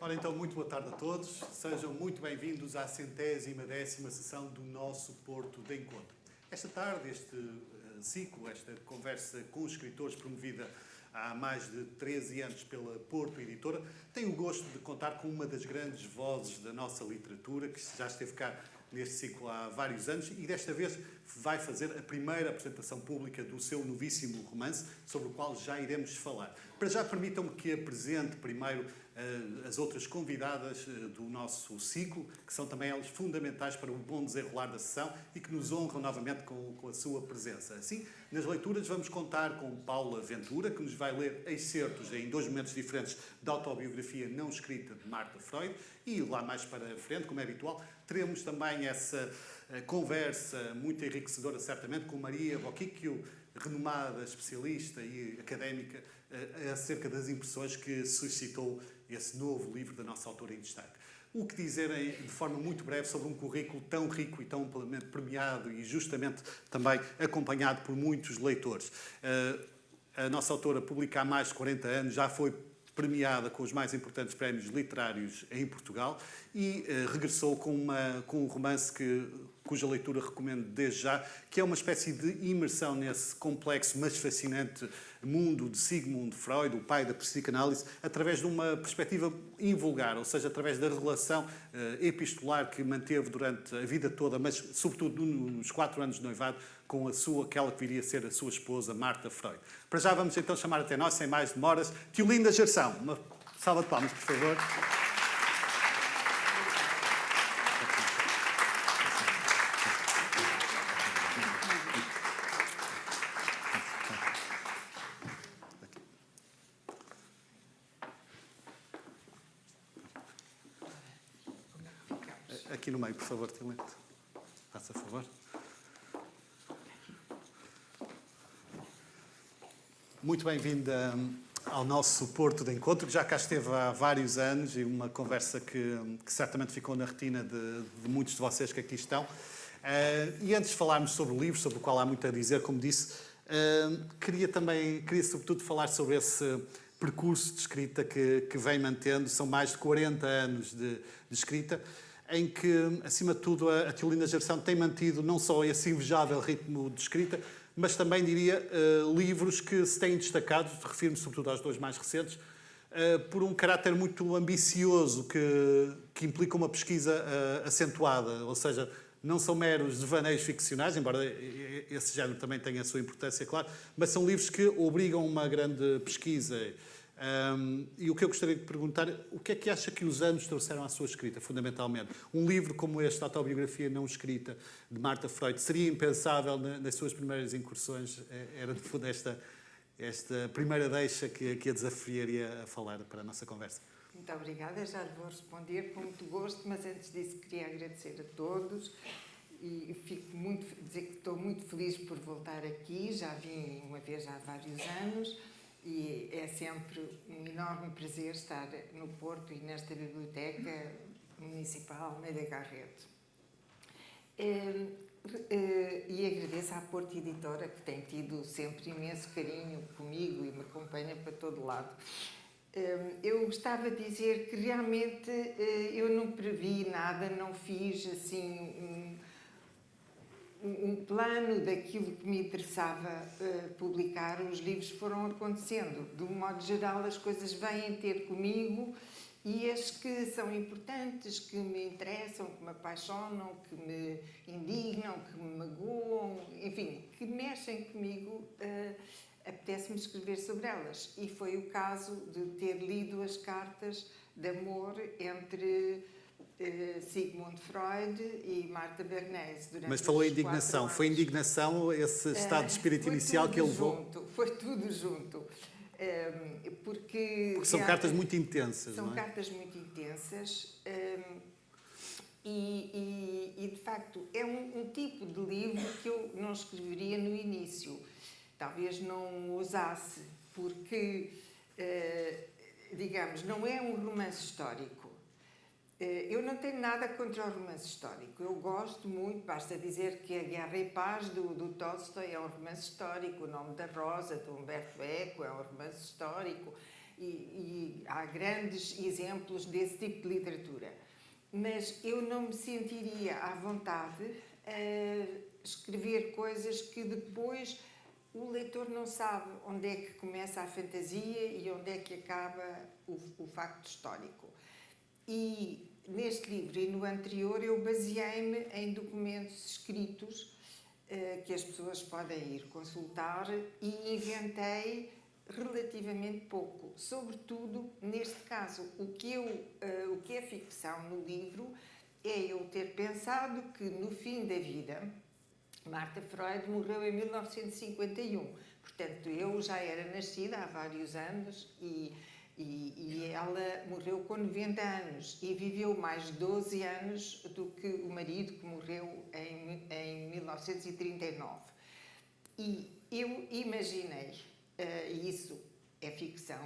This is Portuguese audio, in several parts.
Ora então, muito boa tarde a todos. Sejam muito bem-vindos à 110ª sessão do nosso Porto de Encontro. Esta tarde, este ciclo, esta conversa com escritores promovida há mais de 13 anos pela Porto Editora, tenho o gosto de contar com uma das grandes vozes da nossa literatura, que já esteve cá neste ciclo há vários anos e desta vez vai fazer a primeira apresentação pública do seu novíssimo romance, sobre o qual já iremos falar. Para já, permitam-me que apresente primeiro as outras convidadas do nosso ciclo, que são também elas fundamentais para o bom desenrolar da sessão e que nos honram novamente com a sua presença. Assim, nas leituras vamos contar com Paula Ventura, que nos vai ler excertos em 2 momentos diferentes da autobiografia não escrita de Marta Freud, e lá mais para frente, como é habitual, teremos também essa conversa muito enriquecedora, certamente, com Maria Bocchicchio, renomada especialista e académica, acerca das impressões que suscitou esse novo livro da nossa autora em destaque. O que dizer de forma muito breve sobre um currículo tão rico e tão amplamente premiado e justamente também acompanhado por muitos leitores. A nossa autora publica há mais de 40 anos, já foi premiada com os mais importantes prémios literários em Portugal e regressou com um romance cuja leitura recomendo desde já, que é uma espécie de imersão nesse complexo, mas fascinante mundo de Sigmund Freud, o pai da psicanálise, através de uma perspectiva invulgar, ou seja, através da relação epistolar que manteve durante a vida toda, mas sobretudo nos 4 anos de noivado, com aquela que viria a ser a sua esposa, Marta Freud. Para já vamos então chamar até nós, sem mais demoras, Teolinda Gerção. Uma salva de palmas, por favor. Aqui no meio, por favor, Teolinda. Faça a favor. Muito bem-vinda ao nosso Porto de Encontro, que já cá esteve há vários anos e uma conversa que certamente ficou na retina de muitos de vocês que aqui estão. E antes de falarmos sobre o livro, sobre o qual há muito a dizer, como disse, queria sobretudo falar sobre esse percurso de escrita que vem mantendo. São mais de 40 anos de escrita, em que, acima de tudo, a Teolinda Gerção tem mantido não só esse invejável ritmo de escrita, mas também, diria, livros que se têm destacado, refiro-me sobretudo aos 2 mais recentes, por um caráter muito ambicioso que implica uma pesquisa acentuada, ou seja, não são meros devaneios ficcionais, embora esse género também tenha a sua importância, claro, mas são livros que obrigam a uma grande pesquisa. E o que eu gostaria de perguntar, o que é que acha que os anos trouxeram à sua escrita, fundamentalmente? Um livro como este, a autobiografia não escrita, de Marta Freud, seria impensável nas suas primeiras incursões? Era, de fundo, esta primeira deixa que a desafiaria a falar para a nossa conversa. Muito obrigada, já lhe vou responder com muito gosto, mas antes disso queria agradecer a todos e dizer que estou muito feliz por voltar aqui, já vim uma vez há vários anos. E é sempre um enorme prazer estar no Porto e nesta Biblioteca Municipal Almeida Garrett. E agradeço à Porto Editora, que tem tido sempre imenso carinho comigo e me acompanha para todo lado. Eu gostava de dizer que realmente eu não previ nada, não fiz assim um plano daquilo que me interessava publicar. Os livros foram acontecendo. De um modo geral, as coisas vêm ter comigo e as que são importantes, que me interessam, que me apaixonam, que me indignam, que me magoam, enfim, que mexem comigo, apetece-me escrever sobre elas. E foi o caso de ter lido as cartas de amor entre Sigmund Freud e Marta Bernays. Mas falou em indignação. Foi indignação esse estado de espírito inicial que ele levou? Foi tudo junto. Porque são cartas muito intensas, são não é? São cartas muito intensas e, de facto, é um tipo de livro que eu não escreveria no início. Talvez não ousasse, porque, digamos, não é um romance histórico. Eu não tenho nada contra o romance histórico. Eu gosto muito, basta dizer que A Guerra e Paz, do Tolstói, é um romance histórico. O Nome da Rosa, de Humberto Eco, é um romance histórico. e há grandes exemplos desse tipo de literatura. Mas eu não me sentiria à vontade a escrever coisas que depois o leitor não sabe onde é que começa a fantasia e onde é que acaba o facto histórico. E neste livro e no anterior eu baseei-me em documentos escritos que as pessoas podem ir consultar e inventei relativamente pouco. Sobretudo, neste caso, o que é ficção no livro é eu ter pensado que no fim da vida, Martha Freud morreu em 1951. Portanto, eu já era nascida há vários anos e ela morreu com 90 anos e viveu mais 12 anos do que o marido, que morreu em 1939. E eu imaginei, isso é ficção,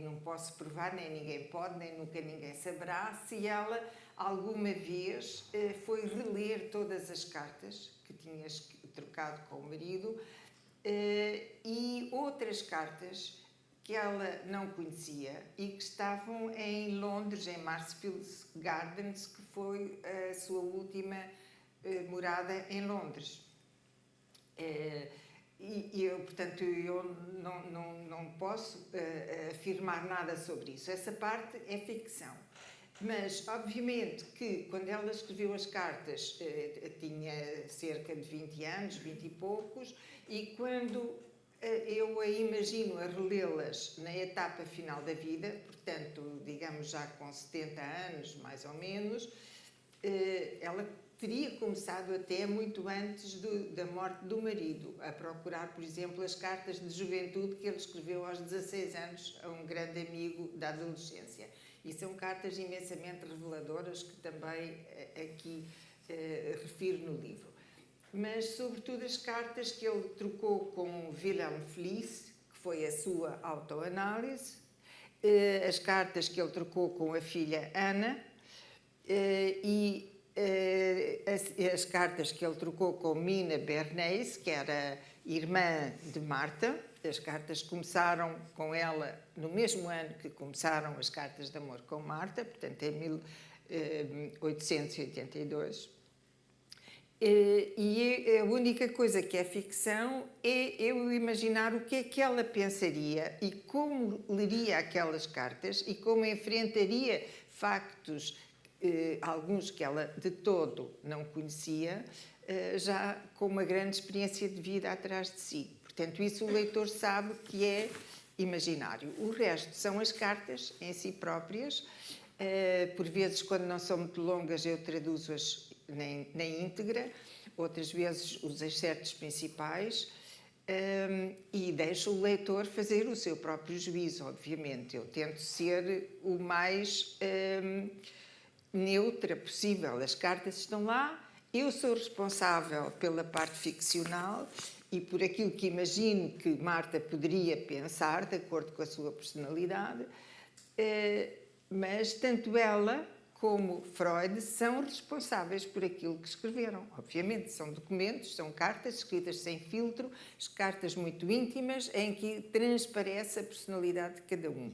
não posso provar, nem ninguém pode, nem nunca ninguém saberá, se ela alguma vez foi reler todas as cartas que tinha trocado com o marido e outras cartas que ela não conhecia e que estavam em Londres, em Marsfield Gardens, que foi a sua última morada em Londres. Portanto, eu não posso afirmar nada sobre isso. Essa parte é ficção. Mas, obviamente, que quando ela escreveu as cartas tinha cerca de 20 anos, 20 e poucos, e quando eu a imagino a relê-las na etapa final da vida, portanto, digamos já com 70 anos, mais ou menos, ela teria começado até muito antes da morte do marido, a procurar, por exemplo, as cartas de juventude que ele escreveu aos 16 anos a um grande amigo da adolescência. E são cartas imensamente reveladoras que também aqui refiro no livro. Mas, sobretudo, as cartas que ele trocou com Wilhelm Fliess, que foi a sua autoanálise, as cartas que ele trocou com a filha Ana e as cartas que ele trocou com Mina Bernays, que era irmã de Marta. As cartas começaram com ela no mesmo ano que começaram as cartas de amor com Marta, portanto, em 1882. E a única coisa que é ficção é eu imaginar o que é que ela pensaria e como leria aquelas cartas e como enfrentaria factos, alguns que ela de todo não conhecia, já com uma grande experiência de vida atrás de si. Portanto, isso o leitor sabe que é imaginário. O resto são as cartas em si próprias. Por vezes, quando não são muito longas, eu traduzo-as na íntegra, outras vezes os excertos principais, e deixo o leitor fazer o seu próprio juízo, obviamente. Eu tento ser o mais neutra possível. As cartas estão lá, eu sou responsável pela parte ficcional e por aquilo que imagino que Marta poderia pensar, de acordo com a sua personalidade, mas tanto ela como Freud são responsáveis por aquilo que escreveram. Obviamente, são documentos, são cartas escritas sem filtro, cartas muito íntimas, em que transparece a personalidade de cada um.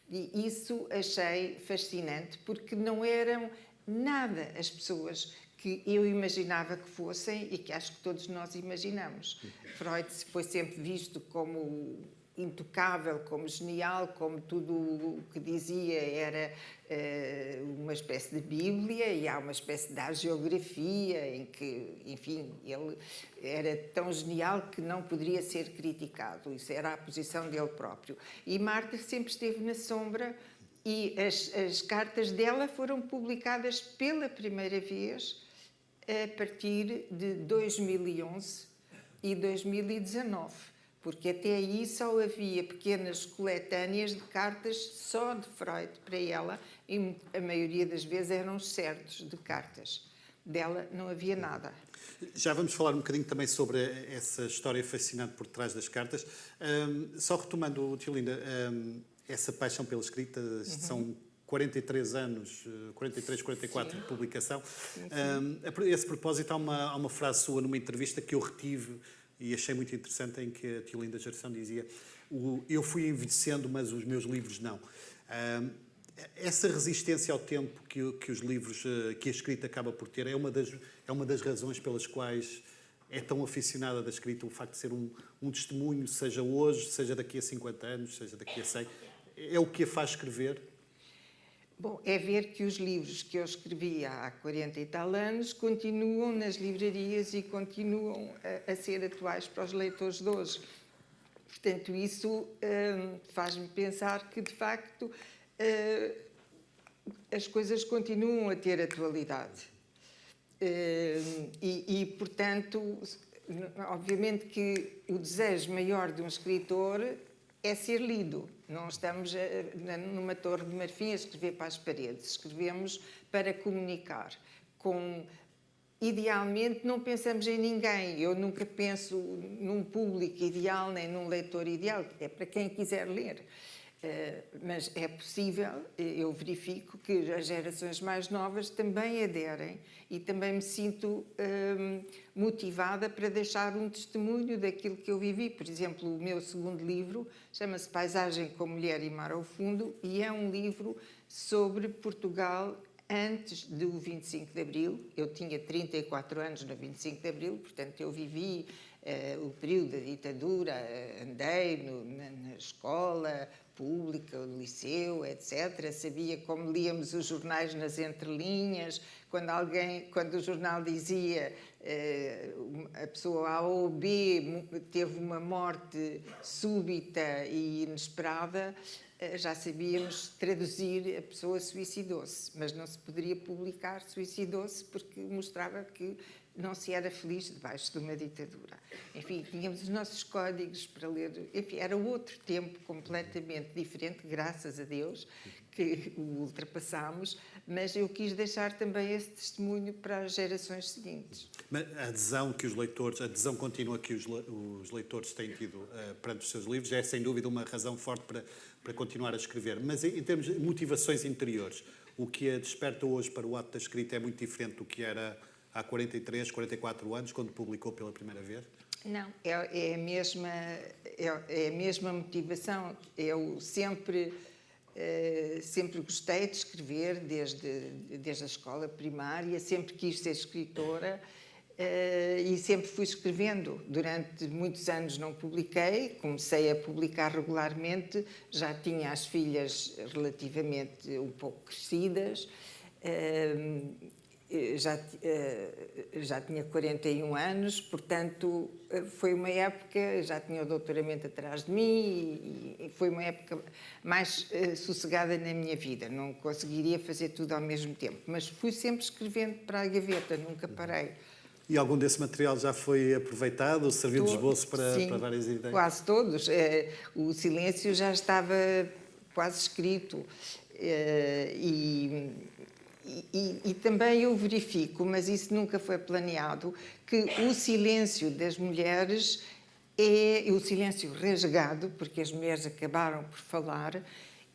E isso achei fascinante, porque não eram nada as pessoas que eu imaginava que fossem e que acho que todos nós imaginamos. Freud foi sempre visto como intocável, como genial, como tudo o que dizia era uma espécie de Bíblia, e há uma espécie de hagiografia em que, enfim, ele era tão genial que não poderia ser criticado. Isso era a posição dele próprio. E Marta sempre esteve na sombra e as cartas dela foram publicadas pela primeira vez a partir de 2011 e 2019. Porque até aí só havia pequenas coletâneas de cartas só de Freud para ela, e a maioria das vezes eram certos de cartas. Dela não havia nada. Já vamos falar um bocadinho também sobre essa história fascinante por trás das cartas. Só retomando, Tiolinda, essa paixão pela escrita, são 43 anos, 43, 44 de publicação. Sim. A esse propósito, há uma frase sua numa entrevista que eu retive e achei muito interessante, em que a Tiolinda Gerson dizia: eu fui envelhecendo, mas os meus livros não. Essa resistência ao tempo que os livros, que a escrita acaba por ter, é uma das razões pelas quais é tão aficionada da escrita, o facto de ser um testemunho, seja hoje, seja daqui a 50 anos, seja daqui a 100. É o que a faz escrever? Bom, é ver que os livros que eu escrevi há 40 e tal anos continuam nas livrarias e continuam a ser atuais para os leitores de hoje. Portanto, isso faz-me pensar que, de facto, as coisas continuam a ter atualidade. Portanto, obviamente que o desejo maior de um escritor é ser lido. Não estamos numa torre de marfim a escrever para as paredes. Escrevemos para comunicar. Idealmente, não pensamos em ninguém. Eu nunca penso num público ideal, nem num leitor ideal. É para quem quiser ler. Mas é possível, eu verifico que as gerações mais novas também aderem e também me sinto motivada para deixar um testemunho daquilo que eu vivi. Por exemplo, o meu segundo livro chama-se Paisagem com Mulher e Mar ao Fundo e é um livro sobre Portugal antes do 25 de Abril. Eu tinha 34 anos no 25 de Abril, portanto eu vivi o período da ditadura, andei na escola pública, o liceu, etc. Sabia como líamos os jornais nas entrelinhas, quando o jornal dizia a pessoa A ou B teve uma morte súbita e inesperada, já sabíamos traduzir a pessoa suicidou-se, mas não se poderia publicar suicidou-se porque mostrava que não se era feliz debaixo de uma ditadura. Enfim, tínhamos os nossos códigos para ler. Enfim, era outro tempo completamente diferente, graças a Deus, que o ultrapassámos, mas eu quis deixar também esse testemunho para as gerações seguintes. Mas a adesão contínua que os leitores têm tido perante os seus livros é, sem dúvida, uma razão forte para continuar a escrever. Mas em termos de motivações interiores, o que a desperta hoje para o ato da escrita é muito diferente do que era há 43, 44 anos, quando publicou pela primeira vez? Não, é a mesma motivação. Eu sempre gostei de escrever, desde a escola primária, sempre quis ser escritora e sempre fui escrevendo. Durante muitos anos não publiquei, comecei a publicar regularmente, já tinha as filhas relativamente um pouco crescidas, já tinha 41 anos, portanto, foi uma época, já tinha o doutoramento atrás de mim e foi uma época mais sossegada na minha vida. Não conseguiria fazer tudo ao mesmo tempo, mas fui sempre escrevendo para a gaveta, nunca parei. E algum desse material já foi aproveitado, serviu de esboço para várias ideias? Quase todos. O Silêncio já estava quase escrito e também eu verifico, mas isso nunca foi planeado, que o silêncio das mulheres é o silêncio rasgado, porque as mulheres acabaram por falar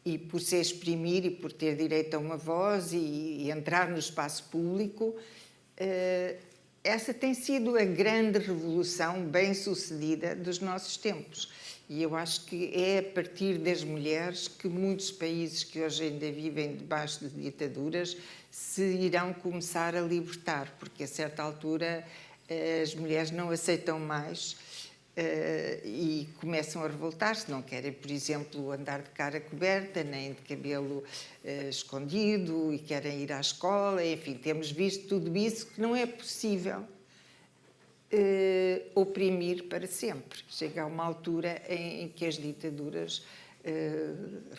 e por se exprimir e por ter direito a uma voz e entrar no espaço público. Essa tem sido a grande revolução bem-sucedida dos nossos tempos. E eu acho que é a partir das mulheres que muitos países que hoje ainda vivem debaixo de ditaduras se irão começar a libertar, porque a certa altura as mulheres não aceitam mais e começam a revoltar-se. Não querem, por exemplo, andar de cara coberta, nem de cabelo escondido, e querem ir à escola. Enfim, temos visto tudo isso que não é possível oprimir para sempre. Chega a uma altura em que as ditaduras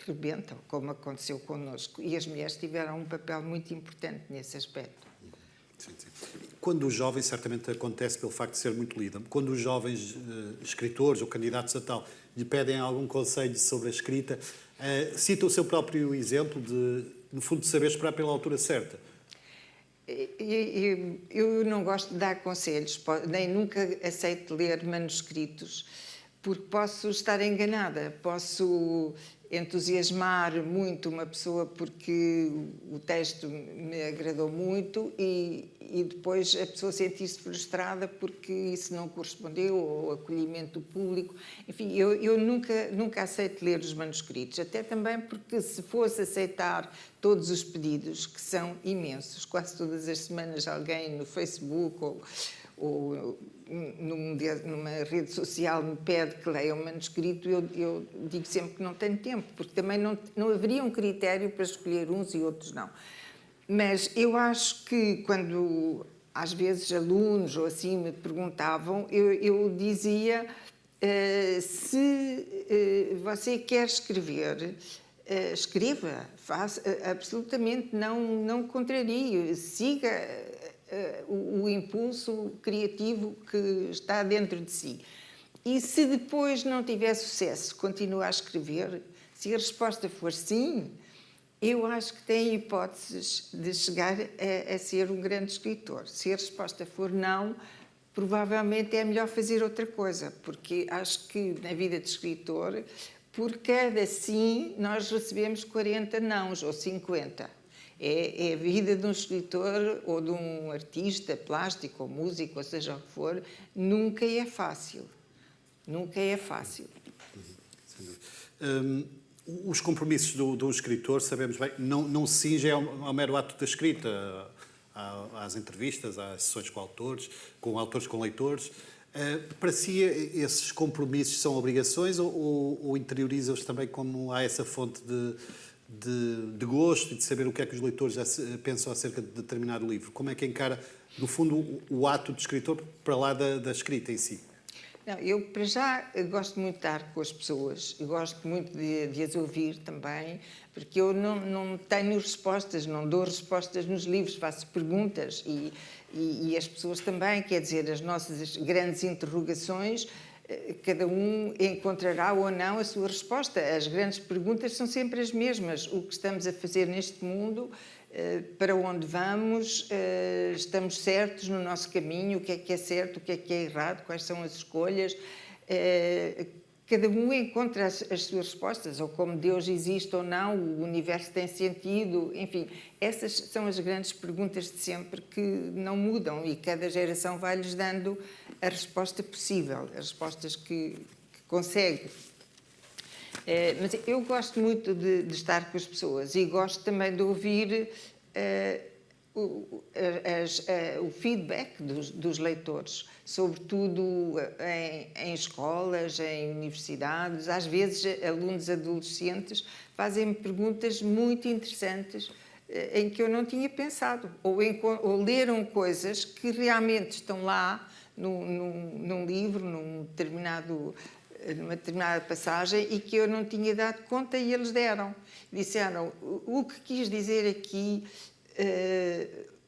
rebentam, como aconteceu connosco. E as mulheres tiveram um papel muito importante nesse aspecto. Sim, sim. Quando os jovens, certamente acontece pelo facto de ser muito lida, quando os jovens escritores ou candidatos a tal lhe pedem algum conselho sobre a escrita, cita o seu próprio exemplo de, no fundo, de saber esperar pela altura certa. Eu não gosto de dar conselhos, nem nunca aceito ler manuscritos, porque posso estar enganada, posso entusiasmar muito uma pessoa porque o texto me agradou muito e depois a pessoa sentir-se frustrada porque isso não correspondeu ao acolhimento do público. Enfim, eu nunca aceito ler os manuscritos, até também porque se fosse aceitar todos os pedidos, que são imensos, quase todas as semanas alguém no Facebook ou numa rede social me pede que leia um manuscrito, eu digo sempre que não tenho tempo, porque também não haveria um critério para escolher uns e outros não. Mas eu acho que quando, às vezes, alunos ou assim me perguntavam, eu dizia, se você quer escrever, escreva, faça, absolutamente não contrarie, siga o impulso criativo que está dentro de si. E se depois não tiver sucesso, continua a escrever, se a resposta for sim, eu acho que tem hipóteses de chegar a ser um grande escritor. Se a resposta for não, provavelmente é melhor fazer outra coisa, porque acho que na vida de escritor, por cada sim, nós recebemos 40 nãos ou 50. É a vida de um escritor ou de um artista plástico ou músico, ou seja o que for, nunca é fácil. Nunca é fácil. Os compromissos do escritor, sabemos bem, não se cingem ao mero ato da escrita, às entrevistas, às sessões com autores, com leitores. Para si, esses compromissos são obrigações ou interiorizam-os também como há essa fonte de gosto e de saber o que é que os leitores já pensam acerca de determinado livro? Como é que encara, no fundo, o ato de escritor para lá da escrita em si? Não, eu, para já, gosto muito de estar com as pessoas, eu gosto muito de as ouvir também, porque eu não tenho respostas, não dou respostas nos livros, faço perguntas e as pessoas também, quer dizer, as nossas grandes interrogações, cada um encontrará ou não a sua resposta. As grandes perguntas são sempre as mesmas. O que estamos a fazer neste mundo, para onde vamos, estamos certos no nosso caminho, o que é certo, o que é errado, quais são as escolhas. Cada um encontra as suas respostas, ou como Deus existe ou não, o universo tem sentido, enfim, essas são as grandes perguntas de sempre que não mudam e cada geração vai-lhes dando a resposta possível, as respostas que consegue. Mas eu gosto muito de estar com as pessoas e gosto também de ouvir o feedback dos leitores, sobretudo em escolas, em universidades. Às vezes, alunos adolescentes fazem-me perguntas muito interessantes em que eu não tinha pensado, ou leram coisas que realmente estão lá num livro, numa determinada passagem e que eu não tinha dado conta e eles deram. Disseram, o que quis dizer aqui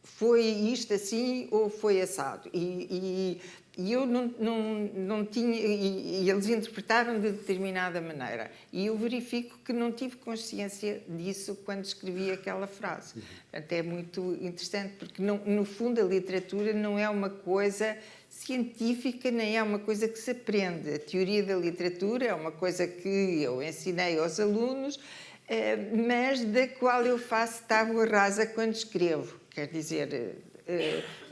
foi isto assim ou foi assado? E eu não tinha... E eles interpretaram de determinada maneira. E eu verifico que não tive consciência disso quando escrevi aquela frase. Portanto, é muito interessante, porque no fundo a literatura não é uma coisa científica, nem é uma coisa que se aprende. A teoria da literatura é uma coisa que eu ensinei aos alunos, mas da qual eu faço tábua rasa quando escrevo. Quer dizer,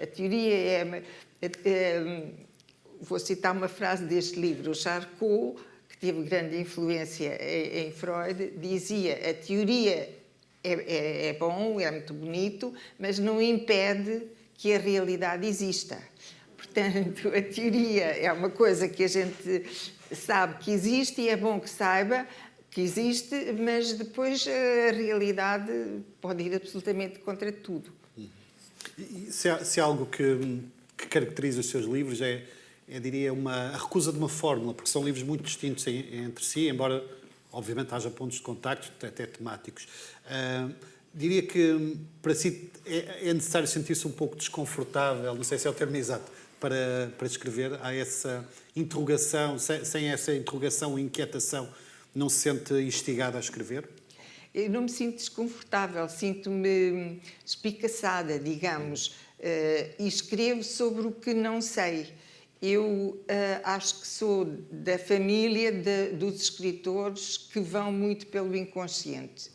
a teoria vou citar uma frase deste livro. O Charcot, que teve grande influência em Freud, dizia: a teoria é bom, é muito bonito, mas não impede que a realidade exista. Portanto, a teoria é uma coisa que a gente sabe que existe e é bom que saiba que existe, mas depois a realidade pode ir absolutamente contra tudo. E se há algo que caracteriza os seus livros diria, a recusa de uma fórmula, porque são livros muito distintos entre si, embora, obviamente, haja pontos de contacto, até temáticos. Diria que, para si, é necessário sentir-se um pouco desconfortável, não sei se é o termo exato, para escrever. Há essa interrogação, sem essa interrogação ou inquietação, não se sente instigada a escrever? Eu não me sinto desconfortável, sinto-me espicaçada, digamos, e escrevo sobre o que não sei. Eu acho que sou da família dos escritores que vão muito pelo inconsciente.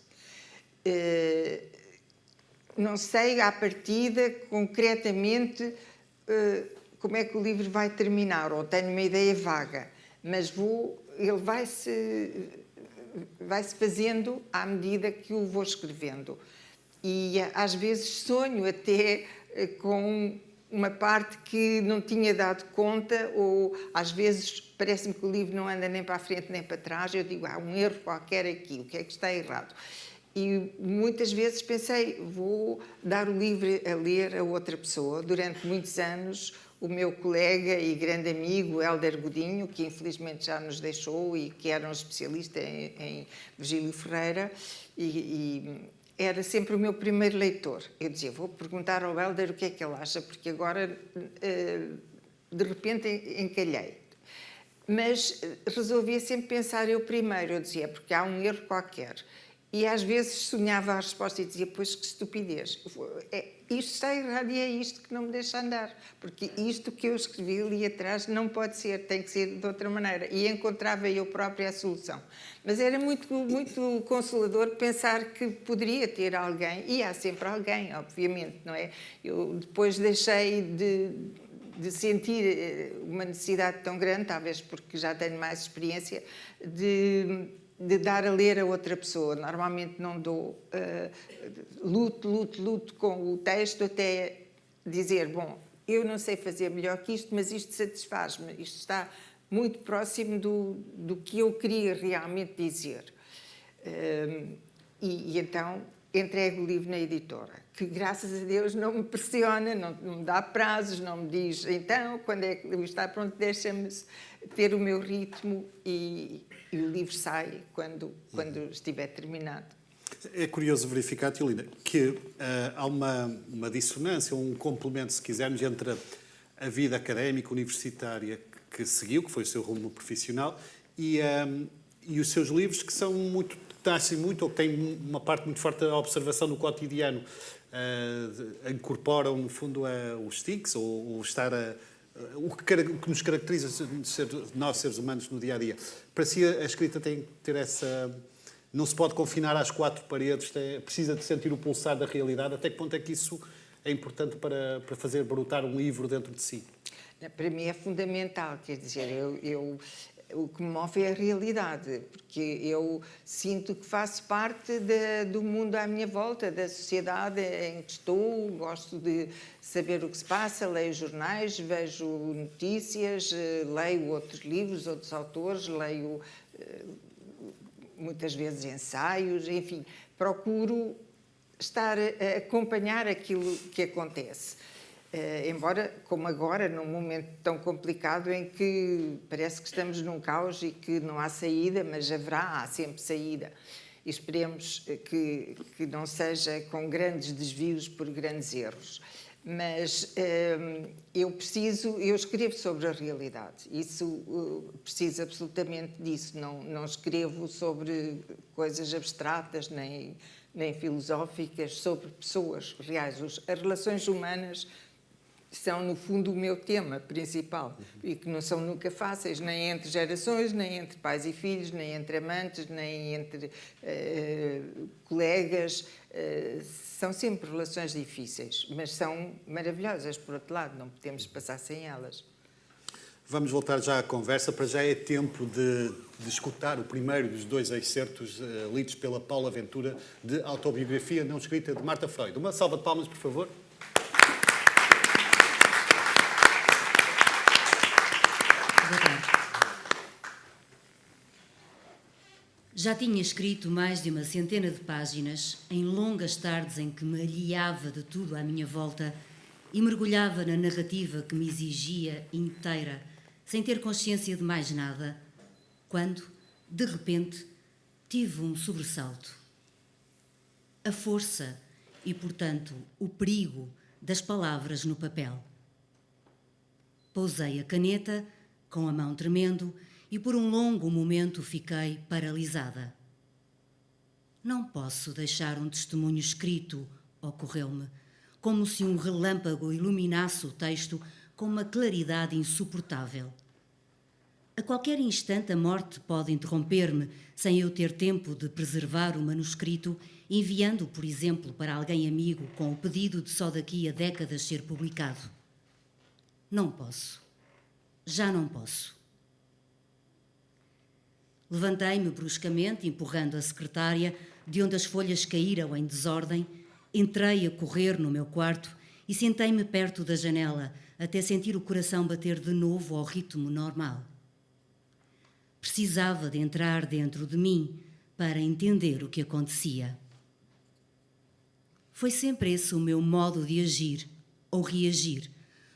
Não sei à partida, concretamente, como é que o livro vai terminar, ou tenho uma ideia vaga, mas ele vai-se fazendo à medida que o vou escrevendo. E às vezes sonho até com uma parte que não tinha dado conta, ou às vezes parece-me que o livro não anda nem para a frente nem para trás, eu digo, há um erro qualquer aqui, o que é que está errado? E muitas vezes pensei, vou dar o livro a ler a outra pessoa. Durante muitos anos, o meu colega e grande amigo, Hélder Godinho, que infelizmente já nos deixou e que era um especialista em Virgílio Ferreira, e era sempre o meu primeiro leitor. Eu dizia, vou perguntar ao Hélder o que é que ele acha, porque agora, de repente, encalhei. Mas resolvia sempre pensar eu primeiro. Eu dizia, porque há um erro qualquer. E às vezes sonhava a resposta e dizia, pois que estupidez. Isto está errado e é isto que não me deixa andar. Porque isto que eu escrevi ali atrás não pode ser, tem que ser de outra maneira. E encontrava eu própria a solução. Mas era muito, muito consolador pensar que poderia ter alguém, e há sempre alguém, obviamente, não é? Eu depois deixei de sentir uma necessidade tão grande, talvez porque já tenho mais experiência, de dar a ler a outra pessoa. Normalmente não dou, luto com o texto até dizer, bom, eu não sei fazer melhor que isto, mas isto satisfaz-me, isto está muito próximo do que eu queria realmente dizer. E então entrego o livro na editora, que graças a Deus não me pressiona, não me dá prazos, não me diz, então, quando é que o livro está pronto, deixa-me ter o meu ritmo e o livro sai quando estiver terminado. É curioso verificar, Tiolinda, que há uma dissonância, um complemento, se quisermos, entre a vida académica, universitária que seguiu, que foi o seu rumo profissional, e os seus livros, que são muito, nascem muito, ou que têm uma parte muito forte da observação no cotidiano, incorporam, no fundo, os tics, ou estar o que nos caracteriza nós, seres humanos, no dia-a-dia. Para si, a escrita tem que ter essa... Não se pode confinar às quatro paredes, precisa de sentir o pulsar da realidade. Até que ponto é que isso é importante para fazer brotar um livro dentro de si? Para mim é fundamental, quer dizer, o que me move é a realidade, porque eu sinto que faço parte do mundo à minha volta, da sociedade em que estou, gosto de saber o que se passa, leio jornais, vejo notícias, leio outros livros, outros autores, leio muitas vezes ensaios, enfim, procuro estar a acompanhar aquilo que acontece. Embora, como agora, num momento tão complicado em que parece que estamos num caos e que não há saída, mas há sempre saída. E esperemos que não seja com grandes desvios por grandes erros. Mas eu escrevo sobre a realidade. Isso preciso absolutamente disso. Não escrevo sobre coisas abstratas nem filosóficas, sobre pessoas reais. As relações humanas são, no fundo, o meu tema principal e que não são nunca fáceis, nem entre gerações, nem entre pais e filhos, nem entre amantes, nem entre colegas. São sempre relações difíceis, mas são maravilhosas, por outro lado, não podemos passar sem elas. Vamos voltar já à conversa, para já é tempo de escutar o primeiro dos dois excertos lidos pela Paula Ventura, de Autobiografia Não Escrita, de Marta Freud. Uma salva de palmas, por favor. Já tinha escrito mais de uma centena de páginas em longas tardes em que me alheava de tudo à minha volta e mergulhava na narrativa que me exigia inteira, sem ter consciência de mais nada, quando, de repente, tive um sobressalto. A força e, portanto, o perigo das palavras no papel. Pousei a caneta, com a mão tremendo, e por um longo momento fiquei paralisada. Não posso deixar um testemunho escrito, ocorreu-me, como se um relâmpago iluminasse o texto com uma claridade insuportável. A qualquer instante a morte pode interromper-me sem eu ter tempo de preservar o manuscrito, enviando-o, por exemplo, para alguém amigo com o pedido de só daqui a décadas ser publicado. Não posso. Já não posso. Levantei-me bruscamente, empurrando a secretária, de onde as folhas caíram em desordem, entrei a correr no meu quarto e sentei-me perto da janela, até sentir o coração bater de novo ao ritmo normal. Precisava de entrar dentro de mim para entender o que acontecia. Foi sempre esse o meu modo de agir ou reagir,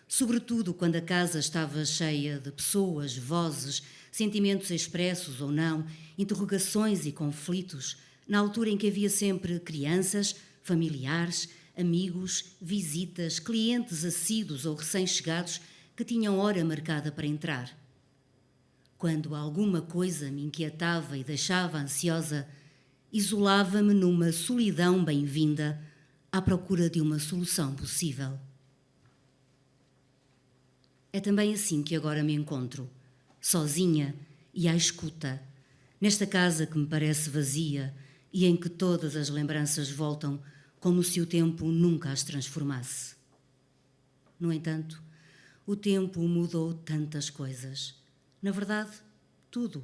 sobretudo quando a casa estava cheia de pessoas, vozes, sentimentos expressos ou não, interrogações e conflitos, na altura em que havia sempre crianças, familiares, amigos, visitas, clientes assíduos ou recém-chegados que tinham hora marcada para entrar. Quando alguma coisa me inquietava e deixava ansiosa, isolava-me numa solidão bem-vinda à procura de uma solução possível. É também assim que agora me encontro, sozinha e à escuta, nesta casa que me parece vazia e em que todas as lembranças voltam como se o tempo nunca as transformasse. No entanto, o tempo mudou tantas coisas. Na verdade, tudo.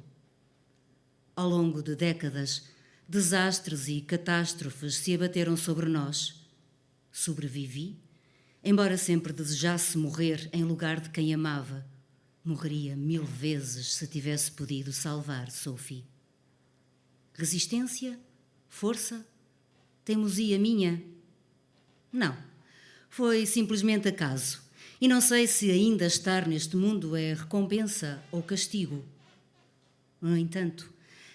Ao longo de décadas, desastres e catástrofes se abateram sobre nós. Sobrevivi, embora sempre desejasse morrer em lugar de quem amava. Morreria 1000 vezes se tivesse podido salvar Sophie. Resistência? Força? Teimosia minha? Não. Foi simplesmente acaso. E não sei se ainda estar neste mundo é recompensa ou castigo. No entanto,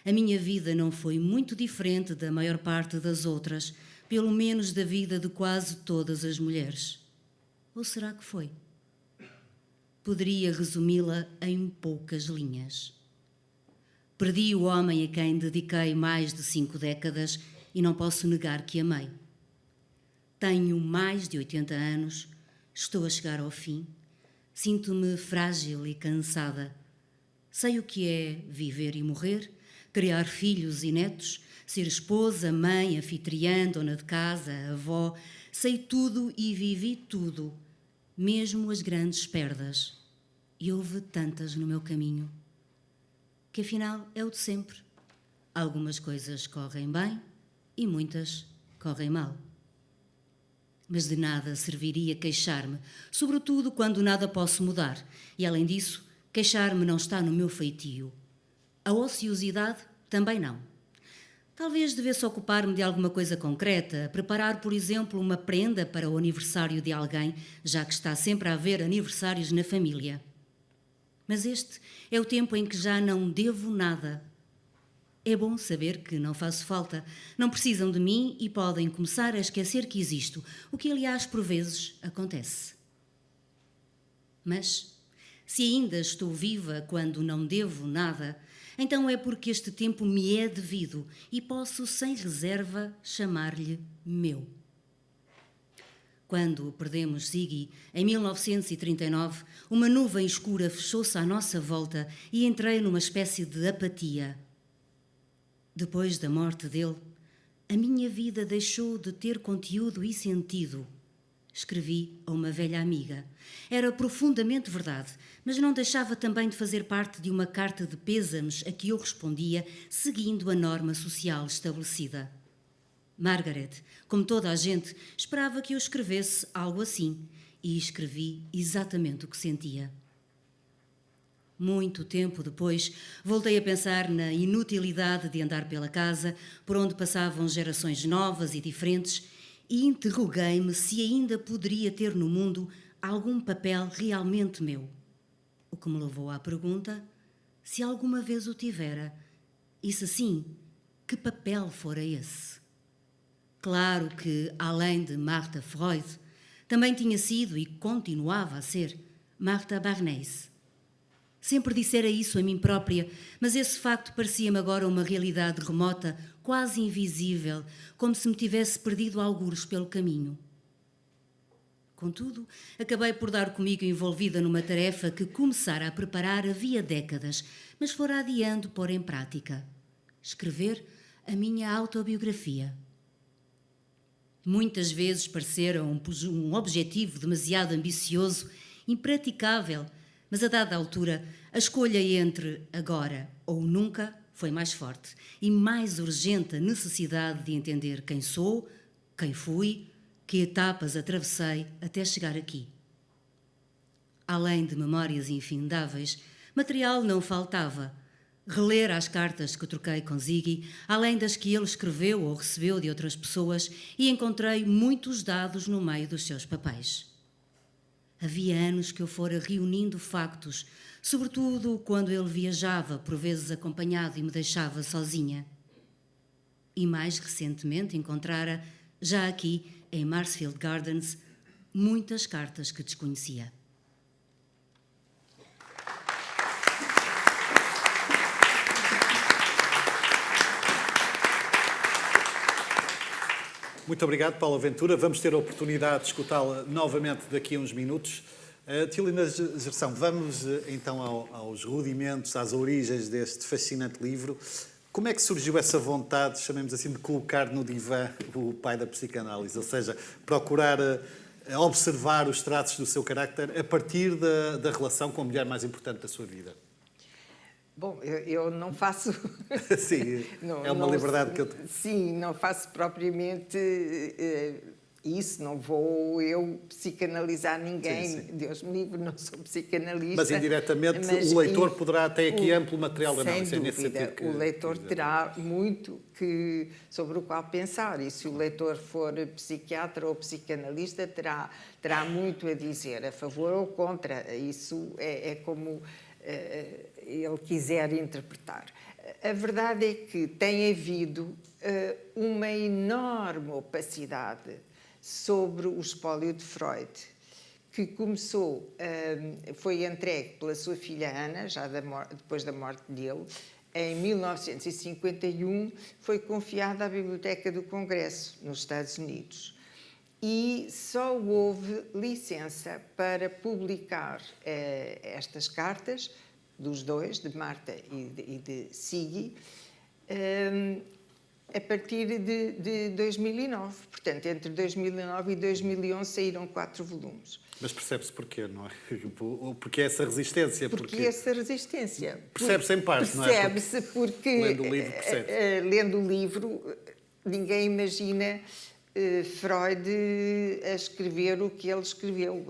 a minha vida não foi muito diferente da maior parte das outras, pelo menos da vida de quase todas as mulheres. Ou será que foi? Poderia resumi-la em poucas linhas. Perdi o homem a quem dediquei mais de 5 décadas e não posso negar que amei. Tenho mais de 80 anos, estou a chegar ao fim, sinto-me frágil e cansada. Sei o que é viver e morrer, criar filhos e netos, ser esposa, mãe, anfitriã, dona de casa, avó. Sei tudo e vivi tudo, mesmo as grandes perdas. E houve tantas no meu caminho, que afinal é o de sempre. Algumas coisas correm bem e muitas correm mal. Mas de nada serviria queixar-me, sobretudo quando nada posso mudar. E além disso, queixar-me não está no meu feitio. A ociosidade também não. Talvez devesse ocupar-me de alguma coisa concreta, preparar, por exemplo, uma prenda para o aniversário de alguém, já que está sempre a haver aniversários na família. Mas este é o tempo em que já não devo nada. É bom saber que não faço falta, não precisam de mim e podem começar a esquecer que existo, o que, aliás, por vezes acontece. Mas, se ainda estou viva quando não devo nada, então é porque este tempo me é devido e posso, sem reserva, chamar-lhe meu. Quando perdemos Ziggy, em 1939, uma nuvem escura fechou-se à nossa volta e entrei numa espécie de apatia. Depois da morte dele, a minha vida deixou de ter conteúdo e sentido. Escrevi a uma velha amiga. Era profundamente verdade, mas não deixava também de fazer parte de uma carta de pêsames a que eu respondia, seguindo a norma social estabelecida. Margaret, como toda a gente, esperava que eu escrevesse algo assim, e escrevi exatamente o que sentia. Muito tempo depois, voltei a pensar na inutilidade de andar pela casa, por onde passavam gerações novas e diferentes, e interroguei-me se ainda poderia ter no mundo algum papel realmente meu. O que me levou à pergunta se alguma vez o tivera, e se sim, que papel fora esse. Claro que, além de Martha Freud, também tinha sido e continuava a ser Martha Barnés. Sempre dissera isso a mim própria, mas esse facto parecia-me agora uma realidade remota, quase invisível, como se me tivesse perdido algures pelo caminho. Contudo, acabei por dar comigo envolvida numa tarefa que começara a preparar havia décadas, mas fora adiando pôr em prática. Escrever a minha autobiografia. Muitas vezes pareceram um objetivo demasiado ambicioso, impraticável, mas a dada altura a escolha entre agora ou nunca foi mais forte e mais urgente a necessidade de entender quem sou, quem fui, que etapas atravessei até chegar aqui. Além de memórias infindáveis, material não faltava. Reler as cartas que troquei com Ziggy, além das que ele escreveu ou recebeu de outras pessoas, e encontrei muitos dados no meio dos seus papéis. Havia anos que eu fora reunindo factos, sobretudo quando ele viajava, por vezes acompanhado, e me deixava sozinha. E mais recentemente encontrara, já aqui, em Marsfield Gardens, muitas cartas que desconhecia. Muito obrigado, Paula Ventura. Vamos ter a oportunidade de escutá-la novamente daqui a uns minutos. Tilina Gerson, vamos então aos rudimentos, às origens deste fascinante livro. Como é que surgiu essa vontade, chamemos assim, de colocar no divã o pai da psicanálise? Ou seja, procurar observar os traços do seu carácter a partir da relação com a mulher mais importante da sua vida? Bom, eu não faço... Sim, não, é uma liberdade que eu... Sim, não faço propriamente isso, não vou eu psicanalizar ninguém. Sim, sim. Deus me livre, não sou psicanalista. Mas indiretamente o leitor poderá ter aqui amplo material de análise. Sem dúvida, o leitor terá muito sobre o qual pensar, e se o leitor for psiquiatra ou psicanalista terá muito a dizer, a favor ou contra. Isso é como ele quiser interpretar. A verdade é que tem havido uma enorme opacidade sobre o espólio de Freud, que começou, foi entregue pela sua filha Ana, já depois da morte dele, em 1951, foi confiada à Biblioteca do Congresso, nos Estados Unidos. E só houve licença para publicar estas cartas, dos dois, de Marta e de Ziggy, a partir de 2009. Portanto, entre 2009 e 2011 saíram 4 volumes. Mas percebe-se porquê, não é? Porque essa resistência. Porque essa resistência. Percebe-se em parte, não é? Percebe-se porque, lendo o livro, percebe-se. Lendo o livro, ninguém imagina Freud a escrever o que ele escreveu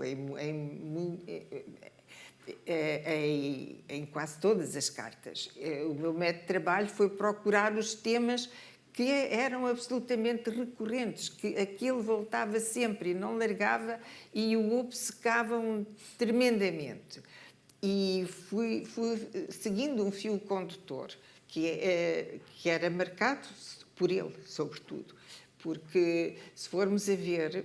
em quase todas as cartas. O meu método de trabalho foi procurar os temas que eram absolutamente recorrentes, que aquilo voltava sempre e não largava e o obcecavam tremendamente. E fui seguindo um fio condutor que era marcado por ele, sobretudo. Porque, se formos a ver,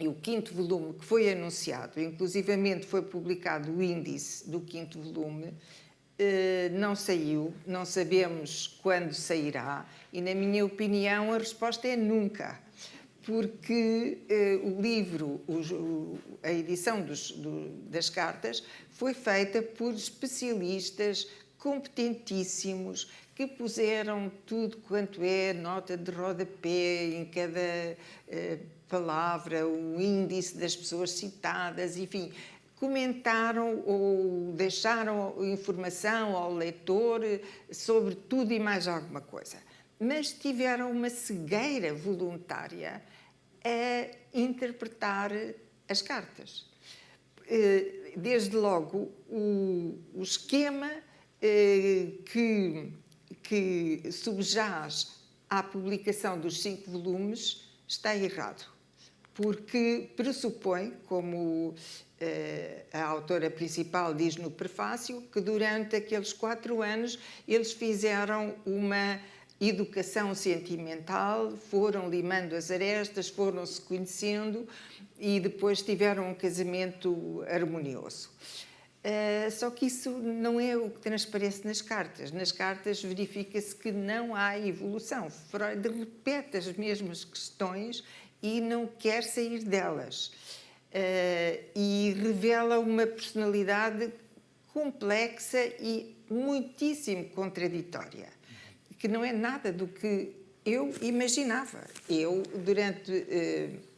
o 5º volume que foi anunciado, inclusivamente foi publicado o índice do 5º volume, não saiu, não sabemos quando sairá, e, na minha opinião, a resposta é nunca. Porque o livro, a edição das cartas, foi feita por especialistas competentíssimos, que puseram tudo quanto é nota de rodapé em cada palavra, o índice das pessoas citadas, enfim, comentaram ou deixaram informação ao leitor sobre tudo e mais alguma coisa. Mas tiveram uma cegueira voluntária a interpretar as cartas. Desde logo, o esquema que subjaz à publicação dos 5 volumes está errado, porque pressupõe, como a autora principal diz no prefácio, que durante aqueles 4 anos eles fizeram uma educação sentimental, foram limando as arestas, foram-se conhecendo e depois tiveram um casamento harmonioso. Só que isso não é o que transparece nas cartas. Nas cartas verifica-se que não há evolução. Freud repete as mesmas questões e não quer sair delas. e revela uma personalidade complexa e muitíssimo contraditória, que não é nada do que eu imaginava. Eu, durante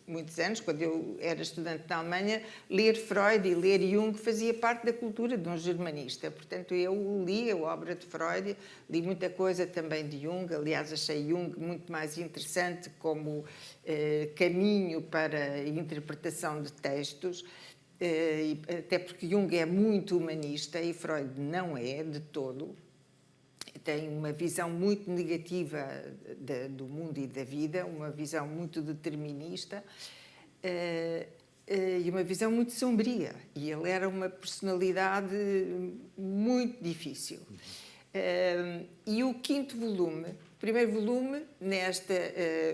muitos anos, quando eu era estudante na Alemanha, ler Freud e ler Jung fazia parte da cultura de um germanista. Portanto, eu li a obra de Freud, li muita coisa também de Jung. Aliás, achei Jung muito mais interessante como caminho para a interpretação de textos, até porque Jung é muito humanista e Freud não é de todo. Tem uma visão muito negativa do mundo e da vida, uma visão muito determinista e uma visão muito sombria. E ele era uma personalidade muito difícil. E o quinto volume, o primeiro volume,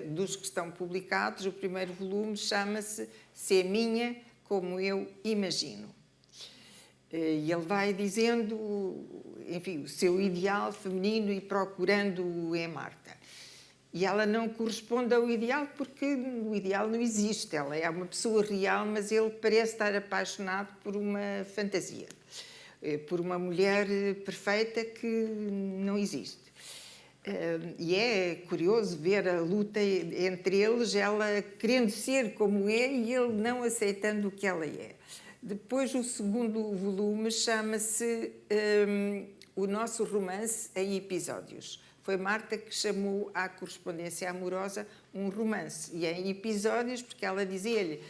dos que estão publicados, o primeiro volume chama-se Se é Minha Como Eu Imagino. E ele vai dizendo, enfim, o seu ideal feminino e procurando-o em Marta. E ela não corresponde ao ideal porque o ideal não existe. Ela é uma pessoa real, mas ele parece estar apaixonado por uma fantasia, por uma mulher perfeita que não existe. E é curioso ver a luta entre eles, ela querendo ser como é e ele não aceitando o que ela é. Depois, o segundo volume chama-se O Nosso Romance em Episódios. Foi Marta que chamou à correspondência amorosa um romance. E em episódios, porque ela dizia-lhe,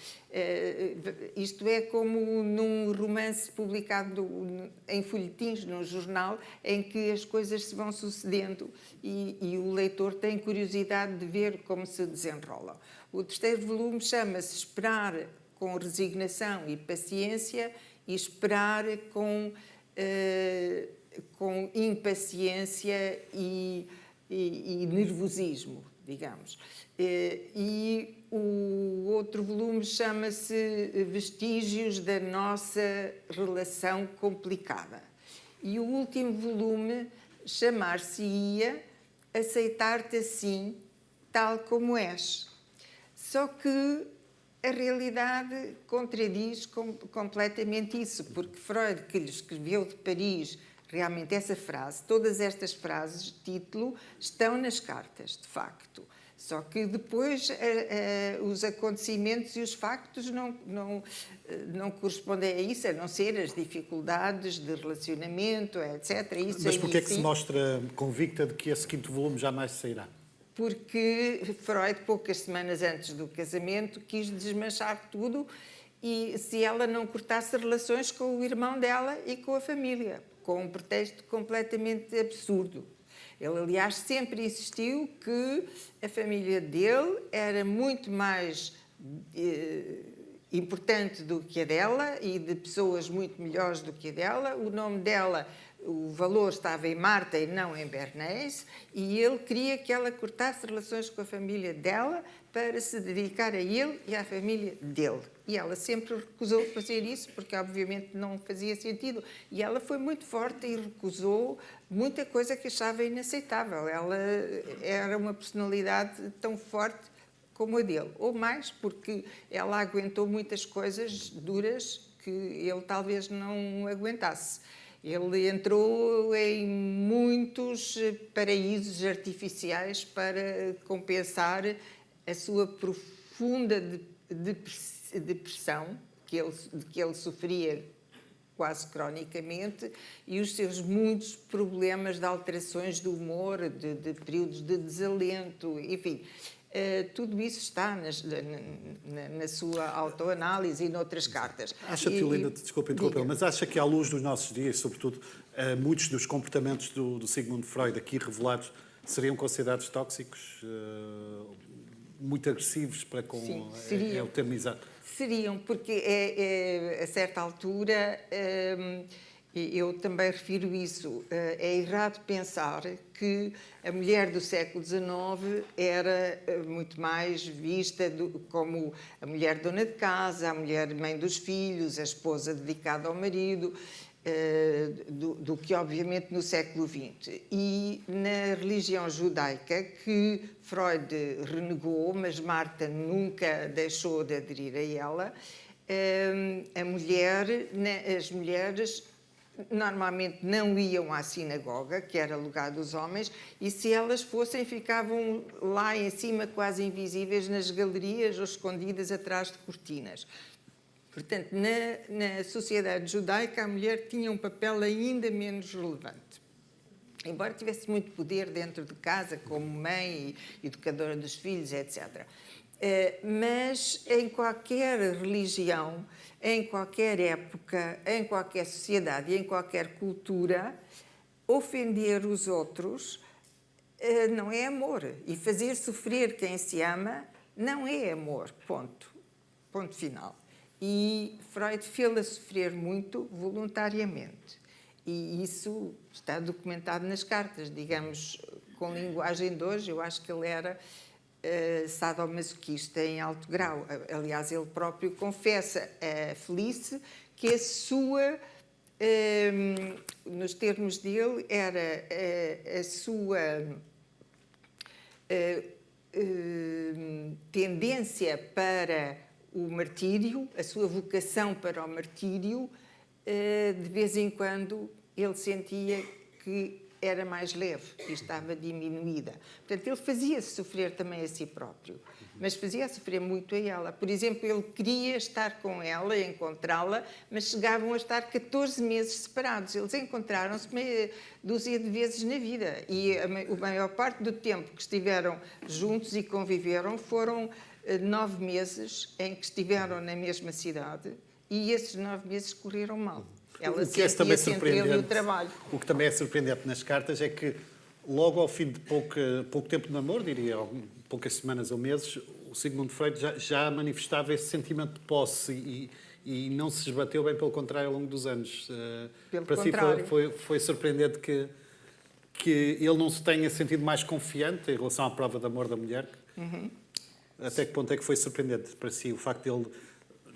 isto é como num romance publicado em folhetins, num jornal, em que as coisas se vão sucedendo e o leitor tem curiosidade de ver como se desenrolam. O terceiro volume chama-se Esperar com resignação e paciência e esperar com impaciência e nervosismo, digamos. E o outro volume chama-se Vestígios da Nossa Relação Complicada. E o último volume chamar-se-ia Aceitar-te assim, tal como és. Só que a realidade contradiz completamente isso, porque Freud, que lhe escreveu de Paris realmente essa frase, todas estas frases, título, estão nas cartas, de facto. Só que depois os acontecimentos e os factos não correspondem a isso, a não ser as dificuldades de relacionamento, etc. Isso. Mas porquê é que se mostra convicta de que esse quinto volume jamais sairá? Porque Freud, poucas semanas antes do casamento, quis desmanchar tudo e se ela não cortasse relações com o irmão dela e com a família, com um pretexto completamente absurdo. Ele, aliás, sempre insistiu que a família dele era muito mais importante do que a dela e de pessoas muito melhores do que a dela. O nome dela, o valor estava em Marta e não em Bernays, e ele queria que ela cortasse relações com a família dela para se dedicar a ele e à família dele. E ela sempre recusou fazer isso, porque obviamente não fazia sentido. E ela foi muito forte e recusou muita coisa que achava inaceitável. Ela era uma personalidade tão forte como a dele, ou mais, porque ela aguentou muitas coisas duras que ele talvez não aguentasse. Ele entrou em muitos paraísos artificiais para compensar a sua profunda depressão, que ele sofria quase cronicamente, e os seus muitos problemas de alterações do humor, de períodos de desalento, enfim. Tudo isso está na sua autoanálise e noutras cartas. Acha, Teolinda, desculpa interromper, mas acha que à luz dos nossos dias, sobretudo, muitos dos comportamentos do Sigmund Freud aqui revelados seriam considerados tóxicos, muito agressivos para com... Sim, é o termo exato. Seriam, porque a certa altura... Eu também refiro isso. É errado pensar que a mulher do século XIX era muito mais vista como a mulher dona de casa, a mulher mãe dos filhos, a esposa dedicada ao marido, do que, obviamente, no século XX. E na religião judaica, que Freud renegou, mas Marta nunca deixou de aderir a ela, as mulheres normalmente não iam à sinagoga, que era lugar dos homens, e se elas fossem, ficavam lá em cima, quase invisíveis, nas galerias ou escondidas atrás de cortinas. Portanto, na sociedade judaica, a mulher tinha um papel ainda menos relevante. Embora tivesse muito poder dentro de casa, como mãe e educadora dos filhos, etc. Mas em qualquer religião, em qualquer época, em qualquer sociedade e em qualquer cultura, ofender os outros não é amor. E fazer sofrer quem se ama não é amor. Ponto. Ponto final. E Freud fê-la sofrer muito voluntariamente. E isso está documentado nas cartas, digamos, com linguagem de hoje. Eu acho que ele era sadomasoquista em alto grau. Aliás, ele próprio confessa a Felice que a sua, nos termos dele, era a sua tendência para o martírio, a sua vocação para o martírio. De vez em quando ele sentia que era mais leve e estava diminuída. Portanto, ele fazia-se sofrer também a si próprio, mas fazia sofrer muito a ela. Por exemplo, ele queria estar com ela, encontrá-la, mas chegavam a estar 14 meses separados. Eles encontraram-se meia dúzia de vezes na vida e a maior parte do tempo que estiveram juntos e conviveram foram 9 meses em que estiveram na mesma cidade. E esses 9 meses correram mal. Ela o que é também surpreendente, o trabalho. O que também é surpreendente nas cartas é que logo ao fim de pouco tempo de namoro, diria poucas semanas ou meses, o Sigmund Freud já manifestava esse sentimento de posse e não se esbateu, bem pelo contrário, ao longo dos anos. Para si foi surpreendente que ele não se tenha sentido mais confiante em relação à prova de amor da mulher. Uhum. Até que ponto é que foi surpreendente para si o facto de ele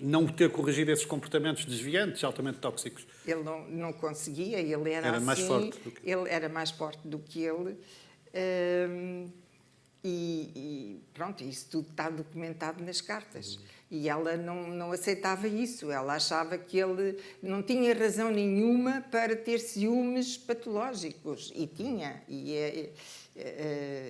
não ter corrigido esses comportamentos desviantes, altamente tóxicos? Ele não conseguia, ele era assim, mais forte do que... Ele era mais forte do que ele. E pronto, isso tudo está documentado nas cartas. E ela não aceitava isso. Ela achava que ele não tinha razão nenhuma para ter ciúmes patológicos. E tinha.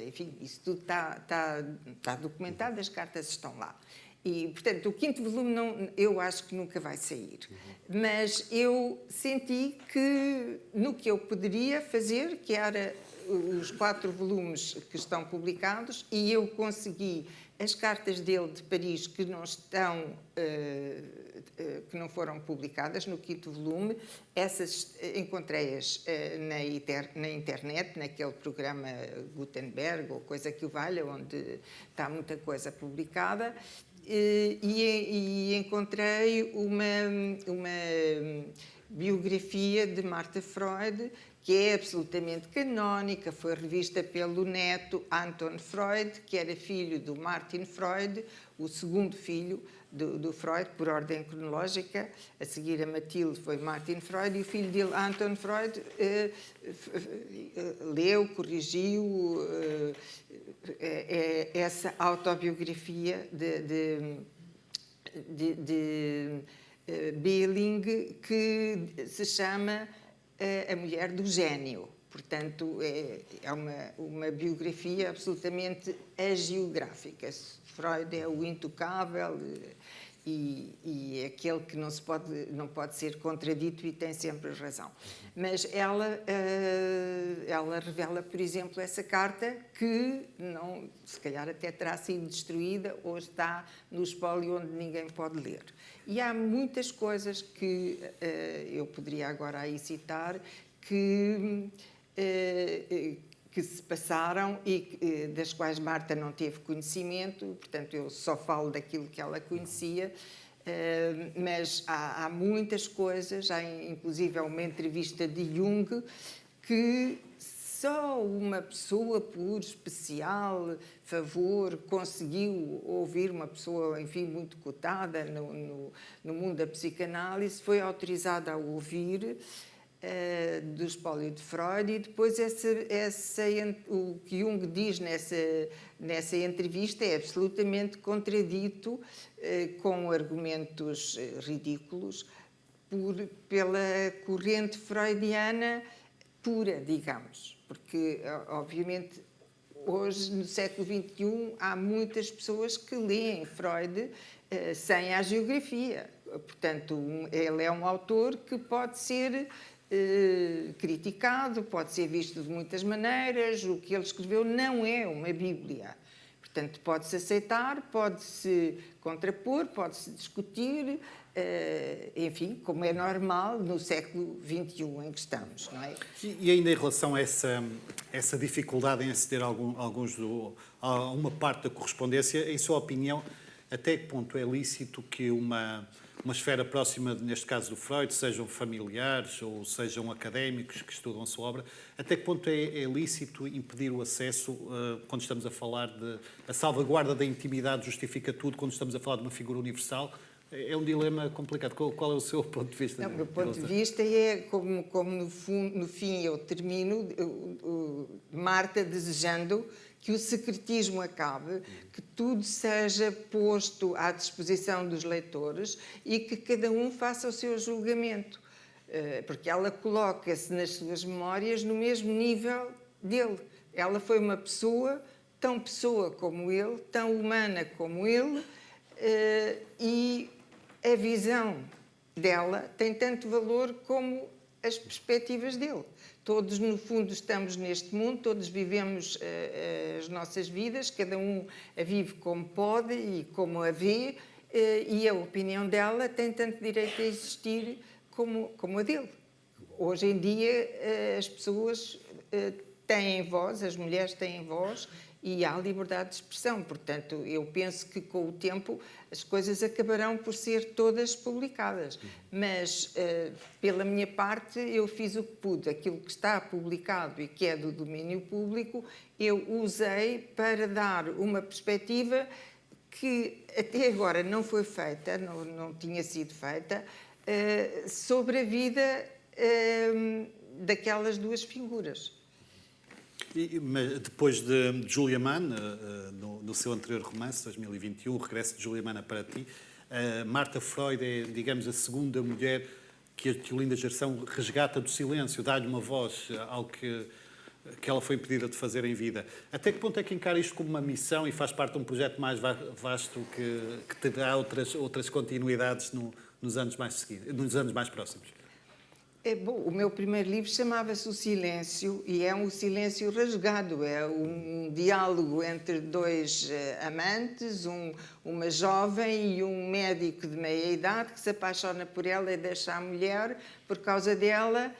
Enfim, isso tudo está documentado, as cartas estão lá. E, portanto, o 5º volume eu acho que nunca vai sair. Mas eu senti que no que eu poderia fazer, que era os 4 volumes que estão publicados, e eu consegui as cartas dele de Paris que não estão, que não foram publicadas no 5º volume. Essas encontrei-as na internet, naquele programa Gutenberg ou coisa que o valha, onde está muita coisa publicada. E encontrei uma biografia de Martha Freud, que é absolutamente canónica, foi revista pelo neto Anton Freud, que era filho do Martin Freud, o segundo filho do Freud, por ordem cronológica. A seguir a Matilde foi Martin Freud, e o filho dele, Anton Freud, leu, corrigiu essa autobiografia de Billing, que se chama A Mulher do Gênio. Portanto, é uma biografia absolutamente hagiográfica. Freud é o intocável e aquele que não pode ser contradito e tem sempre razão. Mas ela revela, por exemplo, essa carta que se calhar até terá sido destruída ou está no espólio onde ninguém pode ler. E há muitas coisas que eu poderia agora aí citar que se passaram e das quais Marta não teve conhecimento, portanto eu só falo daquilo que ela conhecia, mas há muitas coisas, há inclusive uma entrevista de Jung que só uma pessoa por especial favor conseguiu ouvir, uma pessoa, enfim, muito cotada no mundo da psicanálise, foi autorizada a ouvir. do espólio de Freud, e depois o que Jung diz nessa entrevista é absolutamente contradito, com argumentos ridículos, pela corrente freudiana pura, digamos. Porque, obviamente, hoje, no século XXI, há muitas pessoas que leem Freud sem a geografia. Portanto, ele é um autor que pode ser criticado, pode ser visto de muitas maneiras. O que ele escreveu não é uma Bíblia. Portanto, pode-se aceitar, pode-se contrapor, pode-se discutir, enfim, como é normal no século XXI em que estamos, não é? E ainda em relação a essa dificuldade em aceder a uma parte da correspondência, em sua opinião, até que ponto é lícito que uma esfera próxima, neste caso do Freud, sejam familiares ou sejam académicos que estudam a sua obra, até que ponto é lícito impedir o acesso, quando estamos a falar de a salvaguarda da intimidade justifica tudo, quando estamos a falar de uma figura universal? É um dilema complicado. Qual é o seu ponto de vista? Não, o meu ponto de vista é, como no fim eu termino, Marta desejando que o secretismo acabe, que tudo seja posto à disposição dos leitores e que cada um faça o seu julgamento. Porque ela coloca-se nas suas memórias no mesmo nível dele. Ela foi uma pessoa, tão pessoa como ele, tão humana como ele, e a visão dela tem tanto valor como as perspectivas dele. Todos, no fundo, estamos neste mundo, todos vivemos as nossas vidas, cada um a vive como pode e como a vê, e a opinião dela tem tanto direito a existir como a dele. Hoje em dia, as pessoas têm voz, as mulheres têm voz, e há liberdade de expressão. Portanto, eu penso que com o tempo as coisas acabarão por ser todas publicadas. Mas, pela minha parte, eu fiz o que pude. Aquilo que está publicado e que é do domínio público, eu usei para dar uma perspectiva que até agora não foi feita, não tinha sido feita, sobre a vida daquelas duas figuras. Mas depois de Julia Mann, no seu anterior romance, 2021, O Regresso de Julia Mann para Ti, Marta Freud é, digamos, a segunda mulher que a Olinda Gerson resgata do silêncio, dá-lhe uma voz ao que ela foi impedida de fazer em vida. Até que ponto é que encara isto como uma missão e faz parte de um projeto mais vasto que terá outras continuidades nos anos mais próximos? Bom, o meu primeiro livro chamava-se O Silêncio, e é um silêncio rasgado, é um diálogo entre dois amantes, uma jovem e um médico de meia-idade que se apaixona por ela e deixa a mulher por causa dela,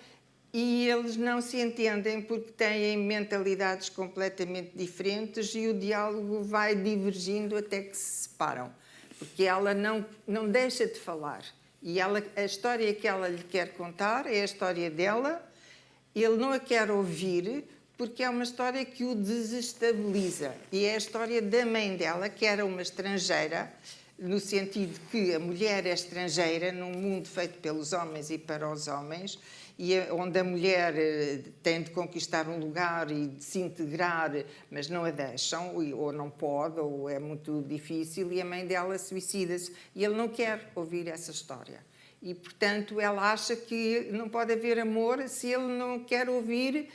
e eles não se entendem porque têm mentalidades completamente diferentes e o diálogo vai divergindo até que se separam, porque ela não deixa de falar. E a história que ela lhe quer contar é a história dela, ele não a quer ouvir porque é uma história que o desestabiliza. E é a história da mãe dela, que era uma estrangeira, no sentido que a mulher é estrangeira num mundo feito pelos homens e para os homens, e onde a mulher tem de conquistar um lugar e de se integrar, mas não a deixam, ou não pode, ou é muito difícil, e a mãe dela suicida-se. E ele não quer ouvir essa história. E, portanto, ela acha que não pode haver amor se ele não quer ouvir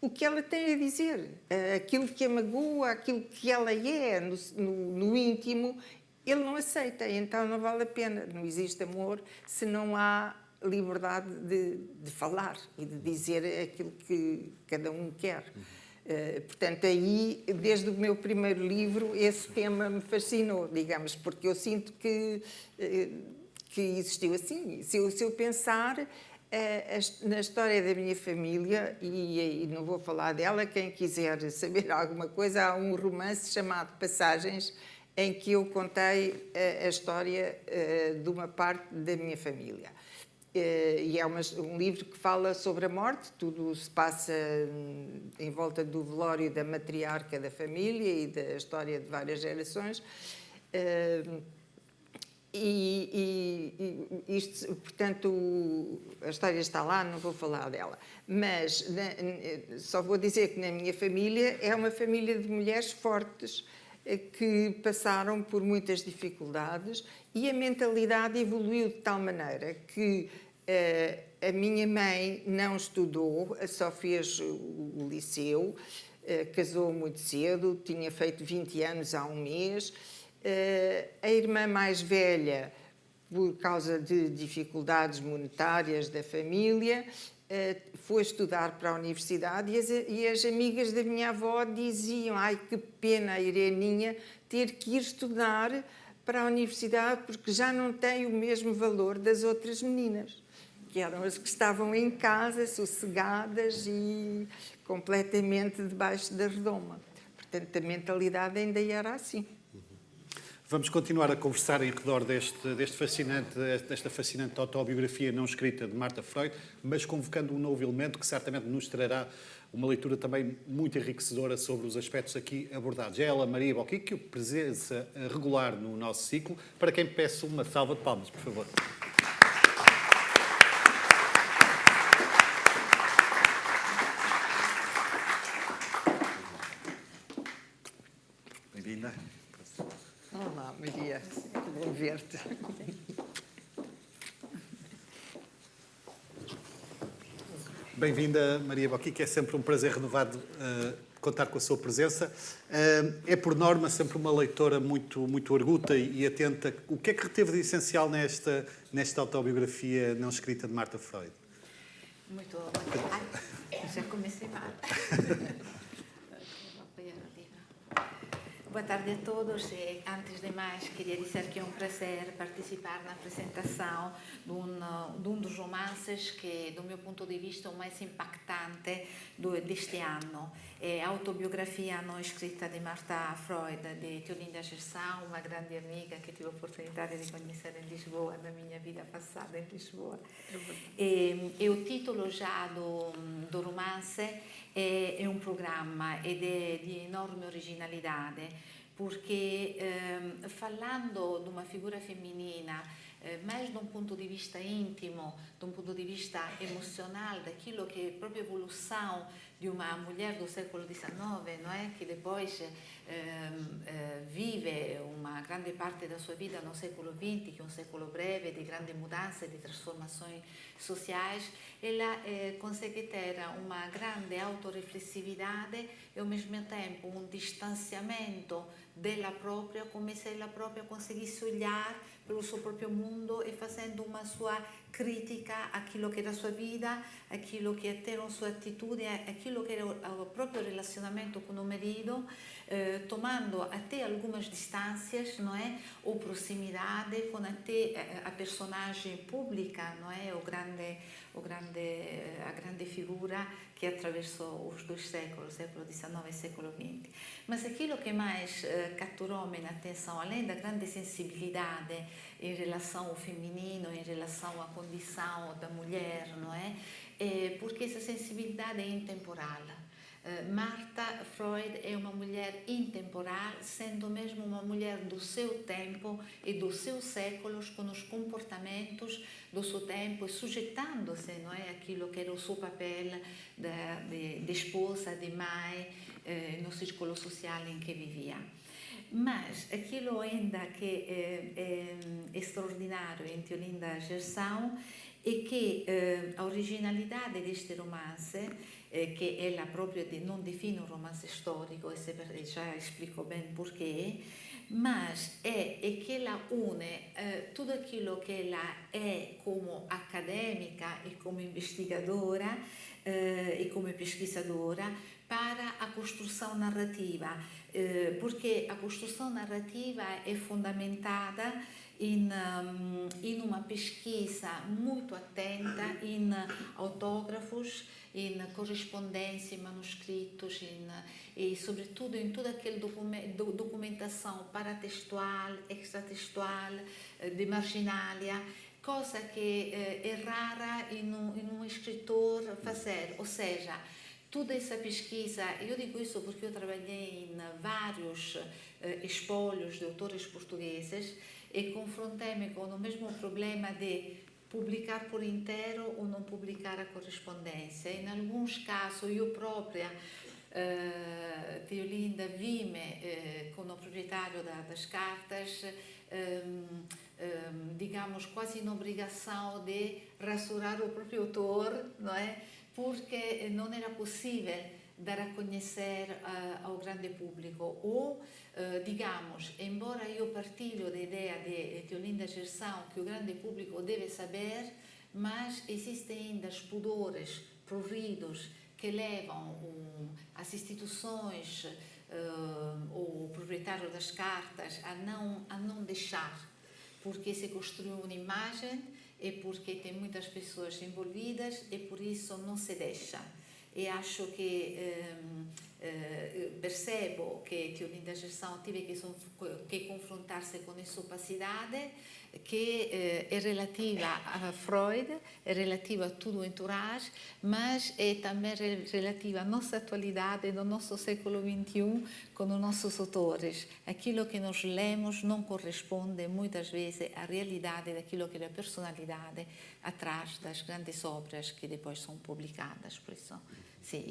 o que ela tem a dizer. Aquilo que a magoa, aquilo que ela é no íntimo, ele não aceita, então não vale a pena. Não existe amor se não há liberdade de falar e de dizer aquilo que cada um quer. Portanto, aí, desde o meu primeiro livro, esse tema me fascinou, digamos, porque eu sinto que existiu assim. Se eu pensar na história da minha família, e não vou falar dela, quem quiser saber alguma coisa, há um romance chamado Passagens, em que eu contei a história de uma parte da minha família. E é um livro que fala sobre a morte, tudo se passa em volta do velório da matriarca da família e da história de várias gerações. Isto, portanto, a história está lá, não vou falar dela. Mas só vou dizer que na minha família é uma família de mulheres fortes que passaram por muitas dificuldades e a mentalidade evoluiu de tal maneira que a minha mãe não estudou, só fez o liceu, casou muito cedo, tinha feito 20 anos há um mês. A irmã mais velha, por causa de dificuldades monetárias da família, foi estudar para a universidade e as amigas da minha avó diziam: ai, que pena a Ireninha ter que ir estudar para a universidade porque já não tem o mesmo valor das outras meninas, que eram as que estavam em casa, sossegadas e completamente debaixo da redoma. Portanto, a mentalidade ainda era assim. Vamos continuar a conversar em redor desta fascinante autobiografia não escrita de Marta Freud, mas convocando um novo elemento que certamente nos trará uma leitura também muito enriquecedora sobre os aspectos aqui abordados. É ela, Maria Boquique, presença regular no nosso ciclo, para quem peço uma salva de palmas, por favor. Bem-vinda. Olá, Maria, que bom ver-te. Bem-vinda, Maria Boquique, é sempre um prazer renovado contar com a sua presença. É, por norma, sempre uma leitora muito arguta e atenta. O que é que reteve de essencial nesta autobiografia não escrita de Marta Freud? Muito. Ai, já comecei mal. Boa tarde a todos. Antes de mais, queria dizer que é um prazer participar na apresentação de um dos romances que, do meu ponto de vista, é o mais impactante deste ano. É a autobiografia não escrita de Marta Freud, de Teolinda Gerson, uma grande amiga que tive a oportunidade de conhecer em Lisboa, na minha vida passada em Lisboa. E o título já do romance é um programa ed è di enorme originalidade, perché falando di una figura femminile, mais de um ponto de vista íntimo, de um ponto de vista emocional, daquilo que é a própria evolução de uma mulher do século XIX, não é? Que depois vive uma grande parte da sua vida no século XX, que é um século breve de grandi mudanze, di trasformações sociais, ela consegue ter uma grande autorreflessividade e ao mesmo tempo um distanciamento dela própria, come se ela própria conseguisse olhar pelo suo proprio mondo e facendo una sua critica àquilo che era a sua vida, àquilo che era a sua atitude, àquilo che era o proprio relacionamento com o marido, tomando até algumas distâncias, não é? Ou proximidade com até a personagem pública, não é? A grande figura que atravessou os dois séculos, século XIX e século XX. Mas aquilo que mais catturou minha atenção, além da grande sensibilidade em relação ao feminino, em relação à condição da mulher, não é? Porque essa sensibilidade é intemporal. Marta Freud é uma mulher intemporal, sendo mesmo uma mulher do seu tempo e dos seus séculos, com os comportamentos do seu tempo, sujeitando-se, não é, aquilo que era o seu papel de esposa, de mãe, no círculo social em que vivia. Mas aquilo ainda que é extraordinário em Teolinda Gerson é que a originalidade deste romance, che ella proprio non define un romanzo storico, e già explico bene perché, mas è che ella une tutto aquilo che ella è come accademica e come investigadora e come pesquisadora para a construção narrativa, porque a construção narrativa é fundamentada in uma pesquisa muito atenta em autógrafos, em correspondência, em manuscritos, e sobretudo em toda aquela documentação paratextual, extratextual, de marginalia, coisa que é rara em um escritor fazer, ou seja, toda essa pesquisa, eu digo isso porque eu trabalhei em vários espólios de autores portugueses e confrontei-me com o mesmo problema de publicar por inteiro ou não publicar a correspondência. Em alguns casos, eu própria, Teolinda, vi-me com o proprietário das cartas, digamos, quase na obrigação de rasurar o próprio autor, não é? Porque não era possível dar a conhecer ao grande público. Ou, digamos, embora eu partilho da ideia de Teolinda Gerson que o grande público deve saber, mas existem ainda os pudores, pruridos, que levam as instituições, o proprietário das cartas, a não deixar, porque se construiu uma imagem e porque tem muitas pessoas envolvidas e por isso não se deixa. E acho que percebo que Teolinda Gerson teve que confrontar-se com essa opacidade que é relativa a Freud, é relativa a tudo o entourage, mas é também relativa à nossa atualidade, no nosso século XXI, com os nossos autores. Aquilo que nós lemos não corresponde muitas vezes à realidade daquilo que é a personalidade atrás das grandes obras que depois são publicadas. Por isso, sim,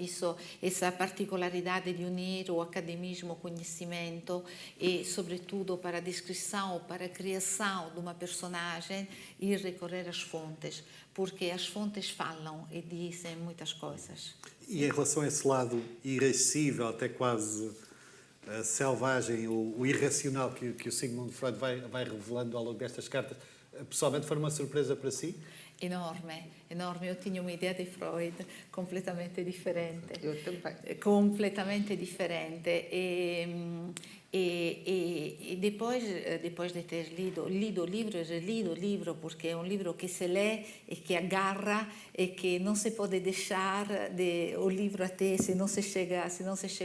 essa particolaridade de unir o academismo, o conhecimento e, sobretudo, para a descrição, para a criação de uma personagem e recorrer às fontes, porque as fontes falam e dizem muitas coisas. E em relação a esse lado irascível, até quase selvagem, o irracional que o Sigmund Freud vai revelando ao longo destas cartas, pessoalmente foi uma surpresa para si? Enorme, enorme. Eu tinha uma ideia de Freud completamente diferente. Eu também. Completamente diferente. E depois de ter lido o livro e relido o livro, porque é um livro que se lê e que agarra e que não se pode deixar o livro até se não se chega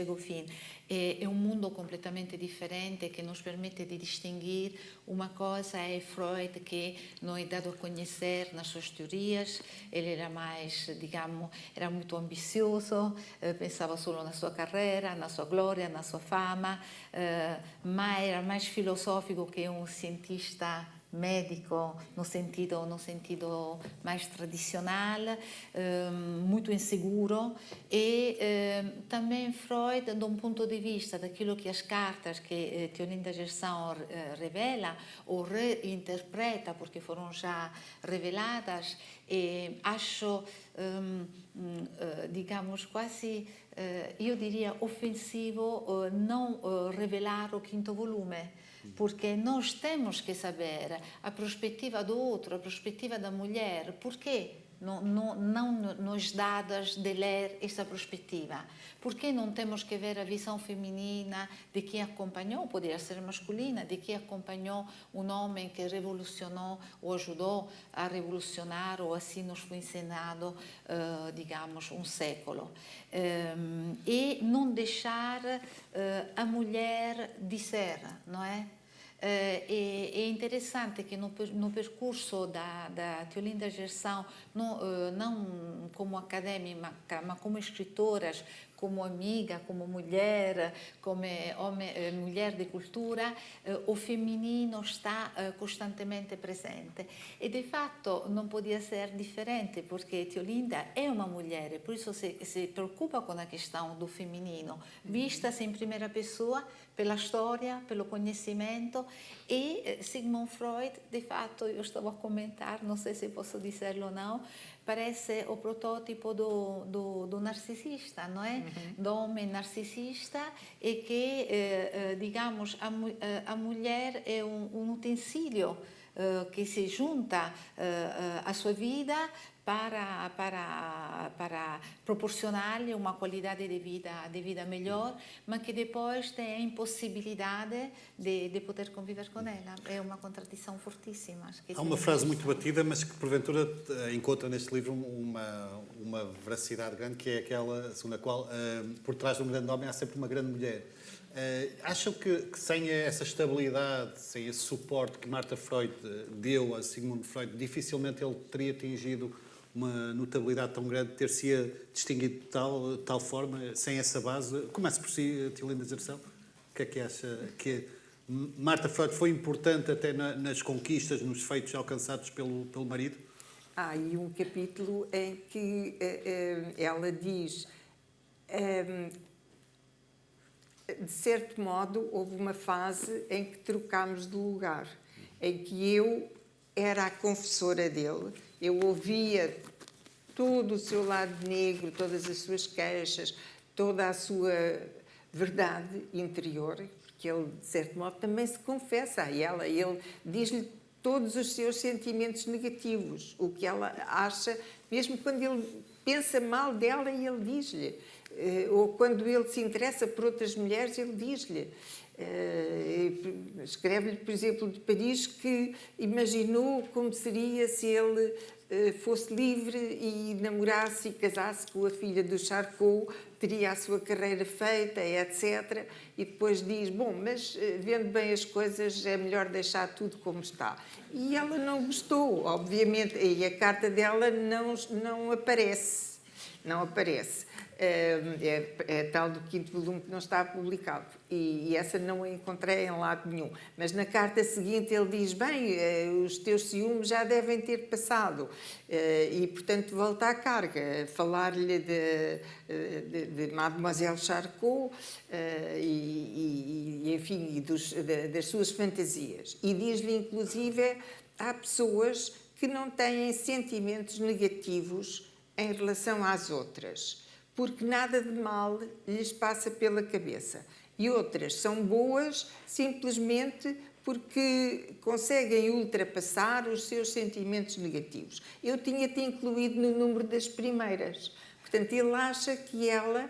ao fim. É um mundo completamente diferente que nos permite de distinguir. Uma coisa é Freud, que não é dado a conhecer nas suas teorias. Ele era mais, digamos, era muito ambicioso, pensava só na sua carreira, na sua glória, na sua fama, mas era mais filosófico que um cientista médico no sentido mais tradicional, muito inseguro, e também Freud, de um ponto de vista daquilo que as cartas que Teolinda Gerson revela ou reinterpreta, porque foram já reveladas, e acho, digamos, quase, eu diria, ofensivo não revelar o quinto volume, porque nós temos que saber a perspectiva do outro, a perspectiva da mulher. Por quê não nos dadas de ler essa perspectiva? Por que não temos que ver a visão feminina de quem acompanhou, poderia ser masculina, de quem acompanhou um homem que revolucionou ou ajudou a revolucionar, ou assim nos foi ensinado, digamos, um século. E não deixar a mulher dizer, não é? É interessante que no percurso da Teolinda Gerson, não como acadêmica, mas como escritoras, como amiga, como mulher, como mulher de cultura, o feminino está costantemente presente. E, de fato, não podia ser diferente, porque Teolinda é uma mulher, e por isso se preocupa com a questão do feminino, vista-se em primeira pessoa, pela história, pelo conhecimento. E Sigmund Freud, de fato, eu estava a comentar, não sei se posso dizer ou não, parece o protótipo do narcisista, não é? Do homem narcisista, e que, digamos, a mulher é um utensílio que se junta à sua vida para proporcionar-lhe uma qualidade de vida melhor, mas que depois tem a impossibilidade de poder conviver com ela. É uma contradição fortíssima. Há uma frase muito batida, mas que porventura encontra neste livro uma veracidade grande, que é aquela segundo a qual por trás de um grande homem há sempre uma grande mulher. Acham que sem essa estabilidade, sem esse suporte que Martha Freud deu a Sigmund Freud, dificilmente ele teria atingido uma notabilidade tão grande, ter-se distinguido de tal forma, sem essa base. Comece por si, Tiolinda Gerson. O que é que acha que Marta Freud foi importante até nas conquistas, nos feitos alcançados pelo marido? Há aí um capítulo em que ela diz, de certo modo, houve uma fase em que trocámos de lugar, em que eu era a confessora dele, eu ouvia todo o seu lado negro, todas as suas queixas, toda a sua verdade interior, porque ele, de certo modo, também se confessa a ela, ele diz-lhe todos os seus sentimentos negativos, o que ela acha, mesmo quando ele pensa mal dela, e ele diz-lhe. Ou quando ele se interessa por outras mulheres, ele diz-lhe. Escreve-lhe, por exemplo, de Paris, que imaginou como seria se ele fosse livre e namorasse e casasse com a filha do Charcot, teria a sua carreira feita, etc. E depois diz, bom, mas vendo bem as coisas é melhor deixar tudo como está. E ela não gostou, obviamente, e a carta dela não aparece. Não aparece. É tal do 5º volume que não está publicado. E essa não a encontrei em lado nenhum. Mas na carta seguinte ele diz, bem, os teus ciúmes já devem ter passado. E, portanto, volta à carga. Falar-lhe de Mademoiselle Charcot enfim, das suas fantasias. E diz-lhe, inclusive, há pessoas que não têm sentimentos negativos em relação às outras, porque nada de mal lhes passa pela cabeça. E outras são boas simplesmente porque conseguem ultrapassar os seus sentimentos negativos. Eu tinha-te incluído no número das primeiras. Portanto, ele acha que ela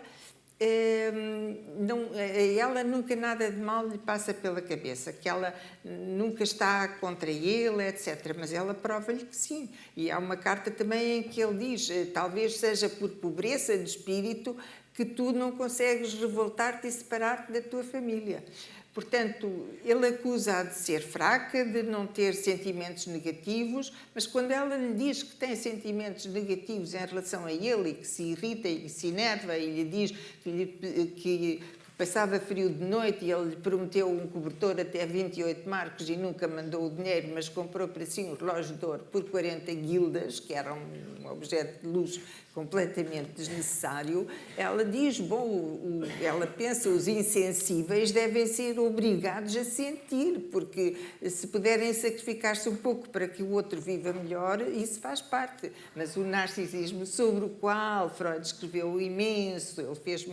nunca nada de mal lhe passa pela cabeça, que ela nunca está contra ele, etc. Mas ela prova-lhe que sim. E há uma carta também em que ele diz, talvez seja por pobreza de espírito que tu não consegues revoltar-te e separar-te da tua família. Portanto, ele acusa-a de ser fraca, de não ter sentimentos negativos, mas quando ela lhe diz que tem sentimentos negativos em relação a ele e que se irrita e que se enerva e lhe diz que passava frio de noite e ele lhe prometeu um cobertor até 28 marcos e nunca mandou o dinheiro, mas comprou para si um relógio de ouro por 40 guildas, que era um objeto de luxo completamente desnecessário, ela diz, bom, ela pensa, os insensíveis devem ser obrigados a sentir, porque se puderem sacrificar-se um pouco para que o outro viva melhor, isso faz parte. Mas o narcisismo, sobre o qual Freud escreveu imenso, ele fez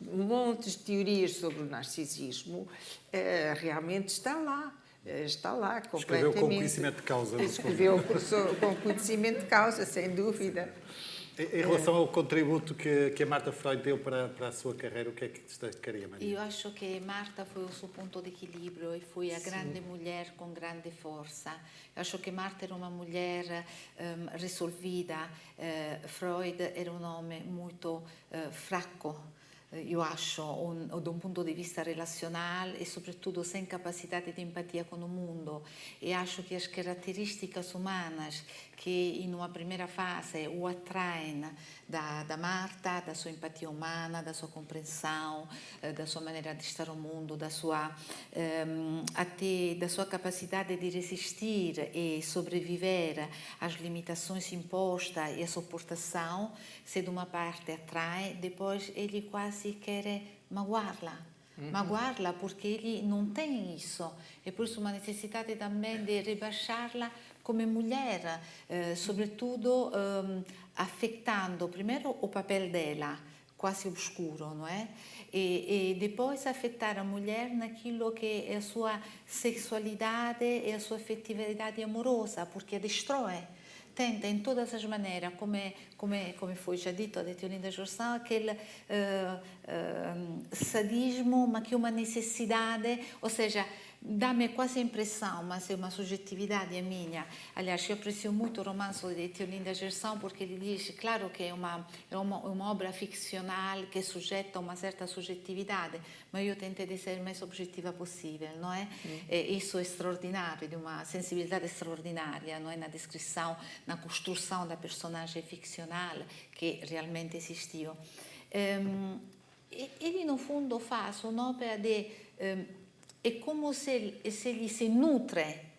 montes de teorias sobre o narcisismo, realmente está lá. Está lá, completamente. Escreveu com conhecimento de causa. Escreveu com conhecimento de causa, sem dúvida. Em relação ao contributo que a Marta Freud deu para a sua carreira, o que é que destacaria, Maria? Io acho che Marta foi o suo punto di equilibrio e foi a grande mulher com grande força. Eu acho que Marta era uma mulher resolvida. Freud era un uomo molto fracco. Io acho, da un punto di vista relazionale e soprattutto sem capacidade de empatia com o mundo. E acho que as características humanas que in una prima fase o attraem da Marta, da sua empatia umana, da sua compreensão, da sua maneira de estar ao mundo, da sua capacidade de resistir e sobreviver às limitações impostas e a suportação, se de uma parte atrai, depois ele quase quer magoarla. Magoarla porque ele não tem isso. E por isso uma necessidade também de rebaixá-la come mulher, sobretudo affettando primeiro o papel dela, quase obscuro, não é? E depois afetar a mulher naquilo que é a sua sexualidade e a sua afetividade amorosa, porque a destrói. Tenta in todas as maneiras, come foi já dito da Tiolinda Gerson, aquele sadismo, ma que é uma necessidade, ou seja, dá-me quase a impressão, mas é uma subjetividade a minha. Aliás, eu aprecio muito o romance de Teolinda Gerson, porque ele diz, claro que é uma obra ficcional que é sujeita a uma certa subjetividade, mas eu tentei de ser mais objetiva possível, não é? E isso é extraordinário, de uma sensibilidade extraordinária, não é? Na descrição, na construção da personagem ficcional que realmente existiu. Ele, no fundo, faz un'opera de... é como se ele se nutre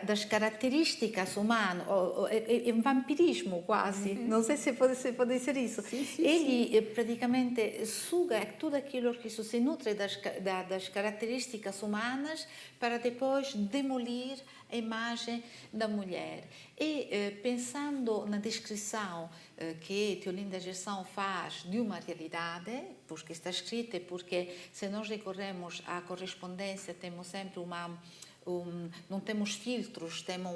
das características humanas, é um vampirismo quase, não sei se pode dizer isso. Ele praticamente suga tudo aquilo que se nutre das características humanas para depois demolir a imagem da mulher. E pensando na descrição que Teolinda Gerson faz de uma realidade, porque está escrita, porque se nós recorremos à correspondência temos sempre não temos filtros, temos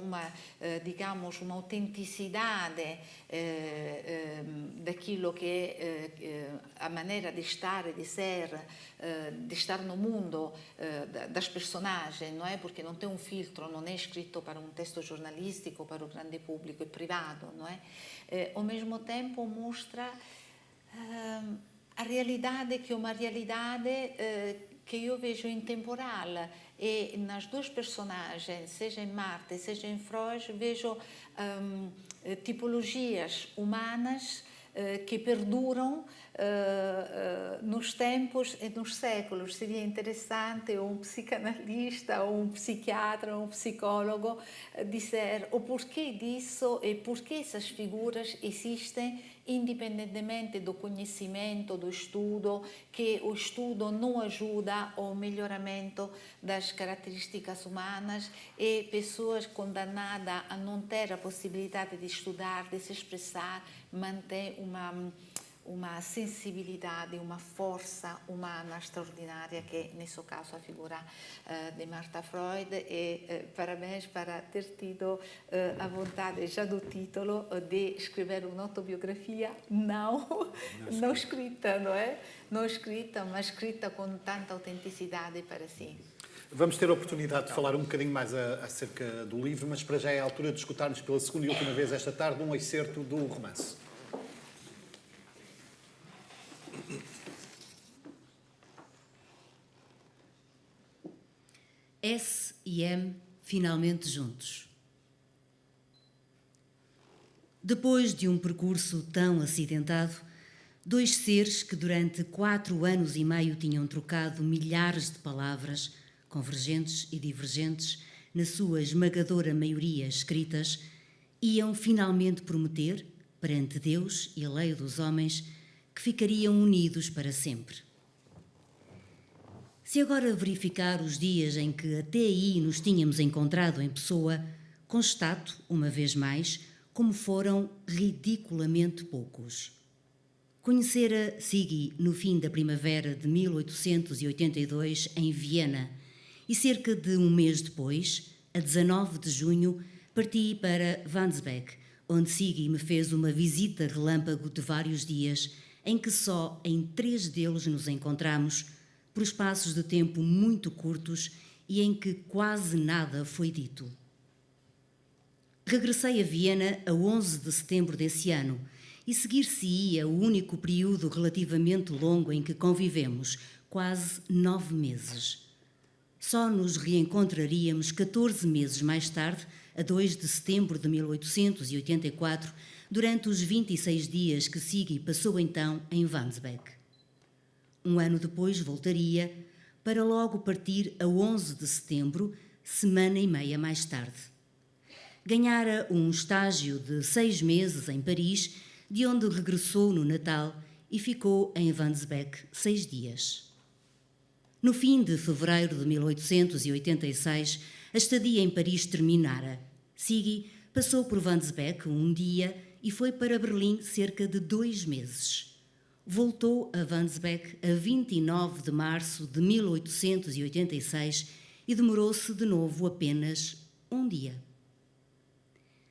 digamos, uma autenticidade daquilo que é a maneira de estar e de ser, de estar no mundo das personagens, não é? Porque não tem um filtro, não é escrito para um texto jornalístico, para o grande público, é privado, não é? Ao mesmo tempo mostra a realidade que é uma realidade que eu vejo intemporal. E nas duas personagens, seja em Marta, seja em Freud, vejo tipologias humanas que perduram nos tempos e nos séculos. Seria interessante um psicanalista, ou um psiquiatra, ou um psicólogo dizer o porquê disso e porquê essas figuras existem indipendentemente do conhecimento, do estudo, que o estudo não ajuda ao melhoramento das características humanas e pessoas condenadas a não ter a possibilidade de estudar, de se expressar, manter uma sensibilidade, uma força humana extraordinária, que nesse caso a figura de Marta Freud. E parabéns para ter tido a vontade, já do título, de escrever uma autobiografia não escrita, não é? Não escrita, mas escrita com tanta autenticidade para si. Vamos ter a oportunidade de falar um bocadinho mais acerca do livro, mas para já é a altura de escutarmos pela segunda e última vez esta tarde um excerto do romance. S e M finalmente juntos. Depois de um percurso tão acidentado, dois seres que durante 4 anos e meio tinham trocado milhares de palavras, convergentes e divergentes, na sua esmagadora maioria escritas, iam finalmente prometer, perante Deus e a lei dos homens, que ficariam unidos para sempre. Se agora verificar os dias em que até aí nos tínhamos encontrado em pessoa, constato, uma vez mais, como foram ridiculamente poucos. Conhecera Siggy no fim da primavera de 1882 em Viena e cerca de um mês depois, a 19 de junho, parti para Wandsbek, onde Siggy me fez uma visita relâmpago de vários dias, em que só em 3 deles nos encontramos, por espaços de tempo muito curtos e em que quase nada foi dito. Regressei a Viena a 11 de setembro desse ano e seguir-se-ia o único período relativamente longo em que convivemos, quase 9 meses. Só nos reencontraríamos 14 meses mais tarde, a 2 de setembro de 1884, durante os 26 dias que Siggy passou então em Wandsbek. Um ano depois voltaria, para logo partir a 11 de setembro, semana e meia mais tarde. Ganhara um estágio de 6 meses em Paris, de onde regressou no Natal e ficou em Wandsbek 6 dias. No fim de fevereiro de 1886, a estadia em Paris terminara. Siggy passou por Wandsbek um dia e foi para Berlim cerca de 2 meses. Voltou a Wandsbek a 29 de março de 1886 e demorou-se de novo apenas um dia.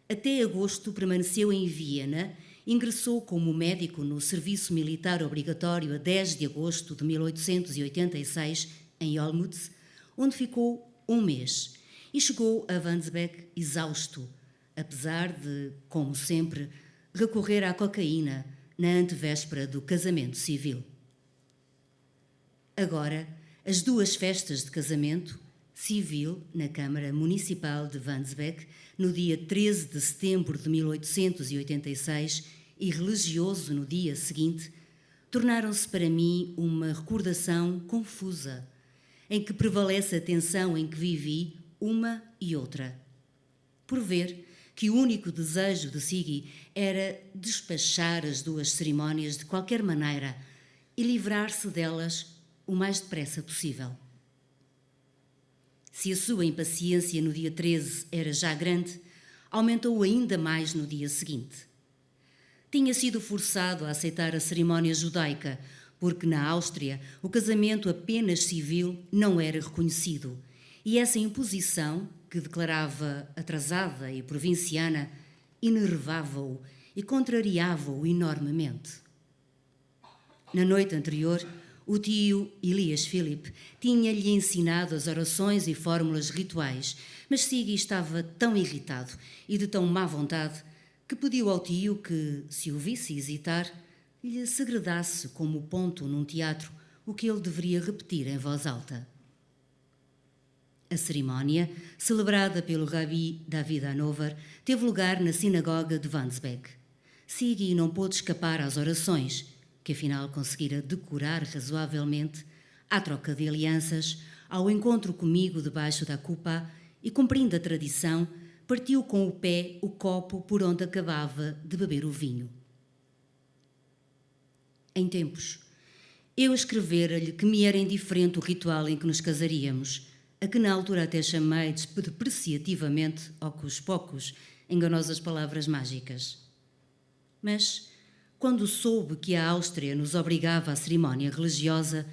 Até agosto permaneceu em Viena, ingressou como médico no serviço militar obrigatório a 10 de agosto de 1886 em Olmütz, onde ficou 1 mês e chegou a Wandsbek exausto, apesar de, como sempre, recorrer à cocaína na antevéspera do casamento civil. Agora, as 2 festas de casamento, civil na Câmara Municipal de Wandsbek, no dia 13 de setembro de 1886, e religioso no dia seguinte, tornaram-se para mim uma recordação confusa, em que prevalece a tensão em que vivi uma e outra. Por ver que o único desejo de Siggy era despachar as 2 cerimónias de qualquer maneira e livrar-se delas o mais depressa possível. Se a sua impaciência no dia 13 era já grande, aumentou ainda mais no dia seguinte. Tinha sido forçado a aceitar a cerimónia judaica, porque na Áustria o casamento apenas civil não era reconhecido, e essa imposição, que declarava atrasada e provinciana, enervava-o e contrariava-o enormemente. Na noite anterior, o tio Elias Philipp tinha-lhe ensinado as orações e fórmulas rituais, mas Siggy estava tão irritado e de tão má vontade que pediu ao tio que, se o visse hesitar, lhe segredasse como ponto num teatro o que ele deveria repetir em voz alta. A cerimónia, celebrada pelo Rabi David Hanover, teve lugar na sinagoga de Wandsbek. Siggy não pôde escapar às orações, que afinal conseguira decorar razoavelmente, à troca de alianças, ao encontro comigo debaixo da cupa e, cumprindo a tradição, partiu com o pé o copo por onde acabava de beber o vinho. Em tempos, eu escrevera-lhe que me era indiferente o ritual em que nos casaríamos, a que na altura até chamei depreciativamente, ocus pocus, enganosas palavras mágicas. Mas, quando soube que a Áustria nos obrigava à cerimónia religiosa,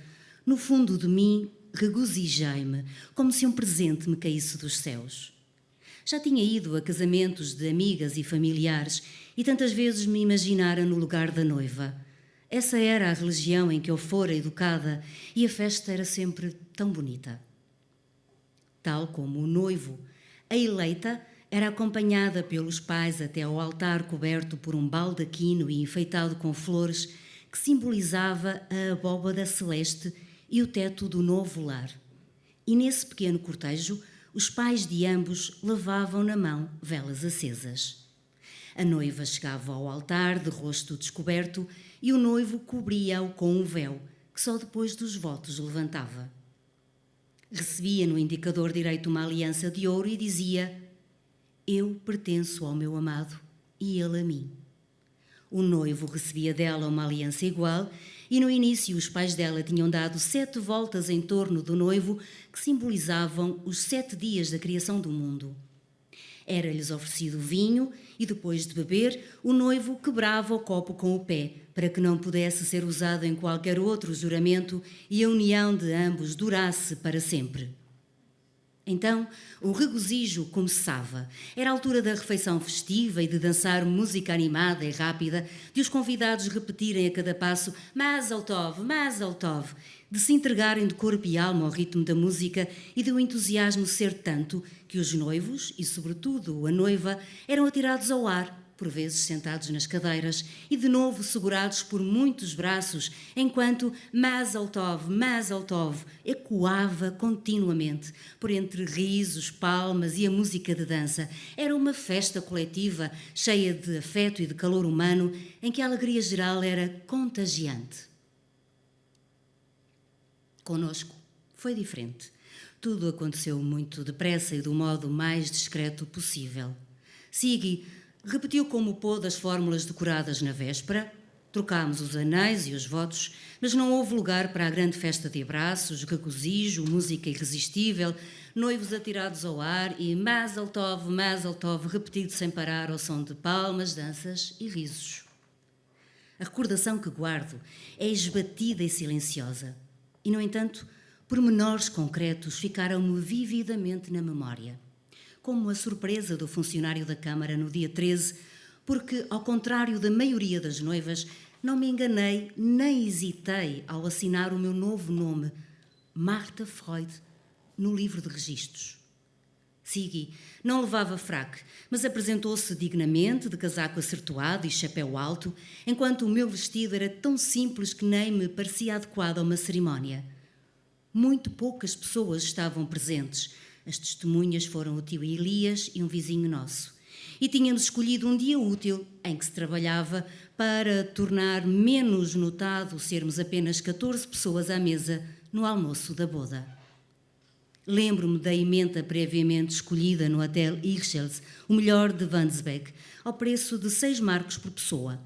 no fundo de mim regozijei-me, como se um presente me caísse dos céus. Já tinha ido a casamentos de amigas e familiares e tantas vezes me imaginara no lugar da noiva. Essa era a religião em que eu fora educada e a festa era sempre tão bonita. Tal como o noivo, a eleita era acompanhada pelos pais até ao altar coberto por um baldaquino e enfeitado com flores que simbolizava a abóbada celeste e o teto do novo lar. E nesse pequeno cortejo, os pais de ambos levavam na mão velas acesas. A noiva chegava ao altar de rosto descoberto e o noivo cobria-o com um véu que só depois dos votos levantava. Recebia no indicador direito uma aliança de ouro e dizia: eu pertenço ao meu amado e ele a mim. O noivo recebia dela uma aliança igual e no início os pais dela tinham dado 7 voltas em torno do noivo que simbolizavam os 7 dias da criação do mundo. Era-lhes oferecido vinho e depois de beber o noivo quebrava o copo com o pé para que não pudesse ser usado em qualquer outro juramento e a união de ambos durasse para sempre. Então, o regozijo começava. Era a altura da refeição festiva e de dançar música animada e rápida, de os convidados repetirem a cada passo Mazel Tov, Mazel Tov, de se entregarem de corpo e alma ao ritmo da música e do entusiasmo ser tanto que os noivos, e sobretudo a noiva, eram atirados ao ar, por vezes sentados nas cadeiras e de novo segurados por muitos braços, enquanto Mazel Tov ecoava continuamente, por entre risos, palmas e a música de dança. Era uma festa coletiva, cheia de afeto e de calor humano, em que a alegria geral era contagiante. Conosco foi diferente. Tudo aconteceu muito depressa e do modo mais discreto possível. Siggy repetiu como pôde as fórmulas decoradas na véspera, trocámos os anéis e os votos, mas não houve lugar para a grande festa de abraços, regozijo, música irresistível, noivos atirados ao ar e Mazel Tov, repetido sem parar ao som de palmas, danças e risos. A recordação que guardo é esbatida e silenciosa e, no entanto, pormenores concretos ficaram-me vividamente na memória, como a surpresa do funcionário da Câmara no dia 13, porque, ao contrário da maioria das noivas, não me enganei nem hesitei ao assinar o meu novo nome, Martha Freud, no livro de registros. Siggy não levava fraque, mas apresentou-se dignamente, de casaco acertoado e chapéu alto, enquanto o meu vestido era tão simples que nem me parecia adequado a uma cerimónia. Muito poucas pessoas estavam presentes. As testemunhas foram o tio Elias e um vizinho nosso. E tínhamos escolhido um dia útil em que se trabalhava para tornar menos notado sermos apenas 14 pessoas à mesa no almoço da boda. Lembro-me da emenda previamente escolhida no Hotel Hirschels, o melhor de Wandsbek, ao preço de 6 marcos por pessoa.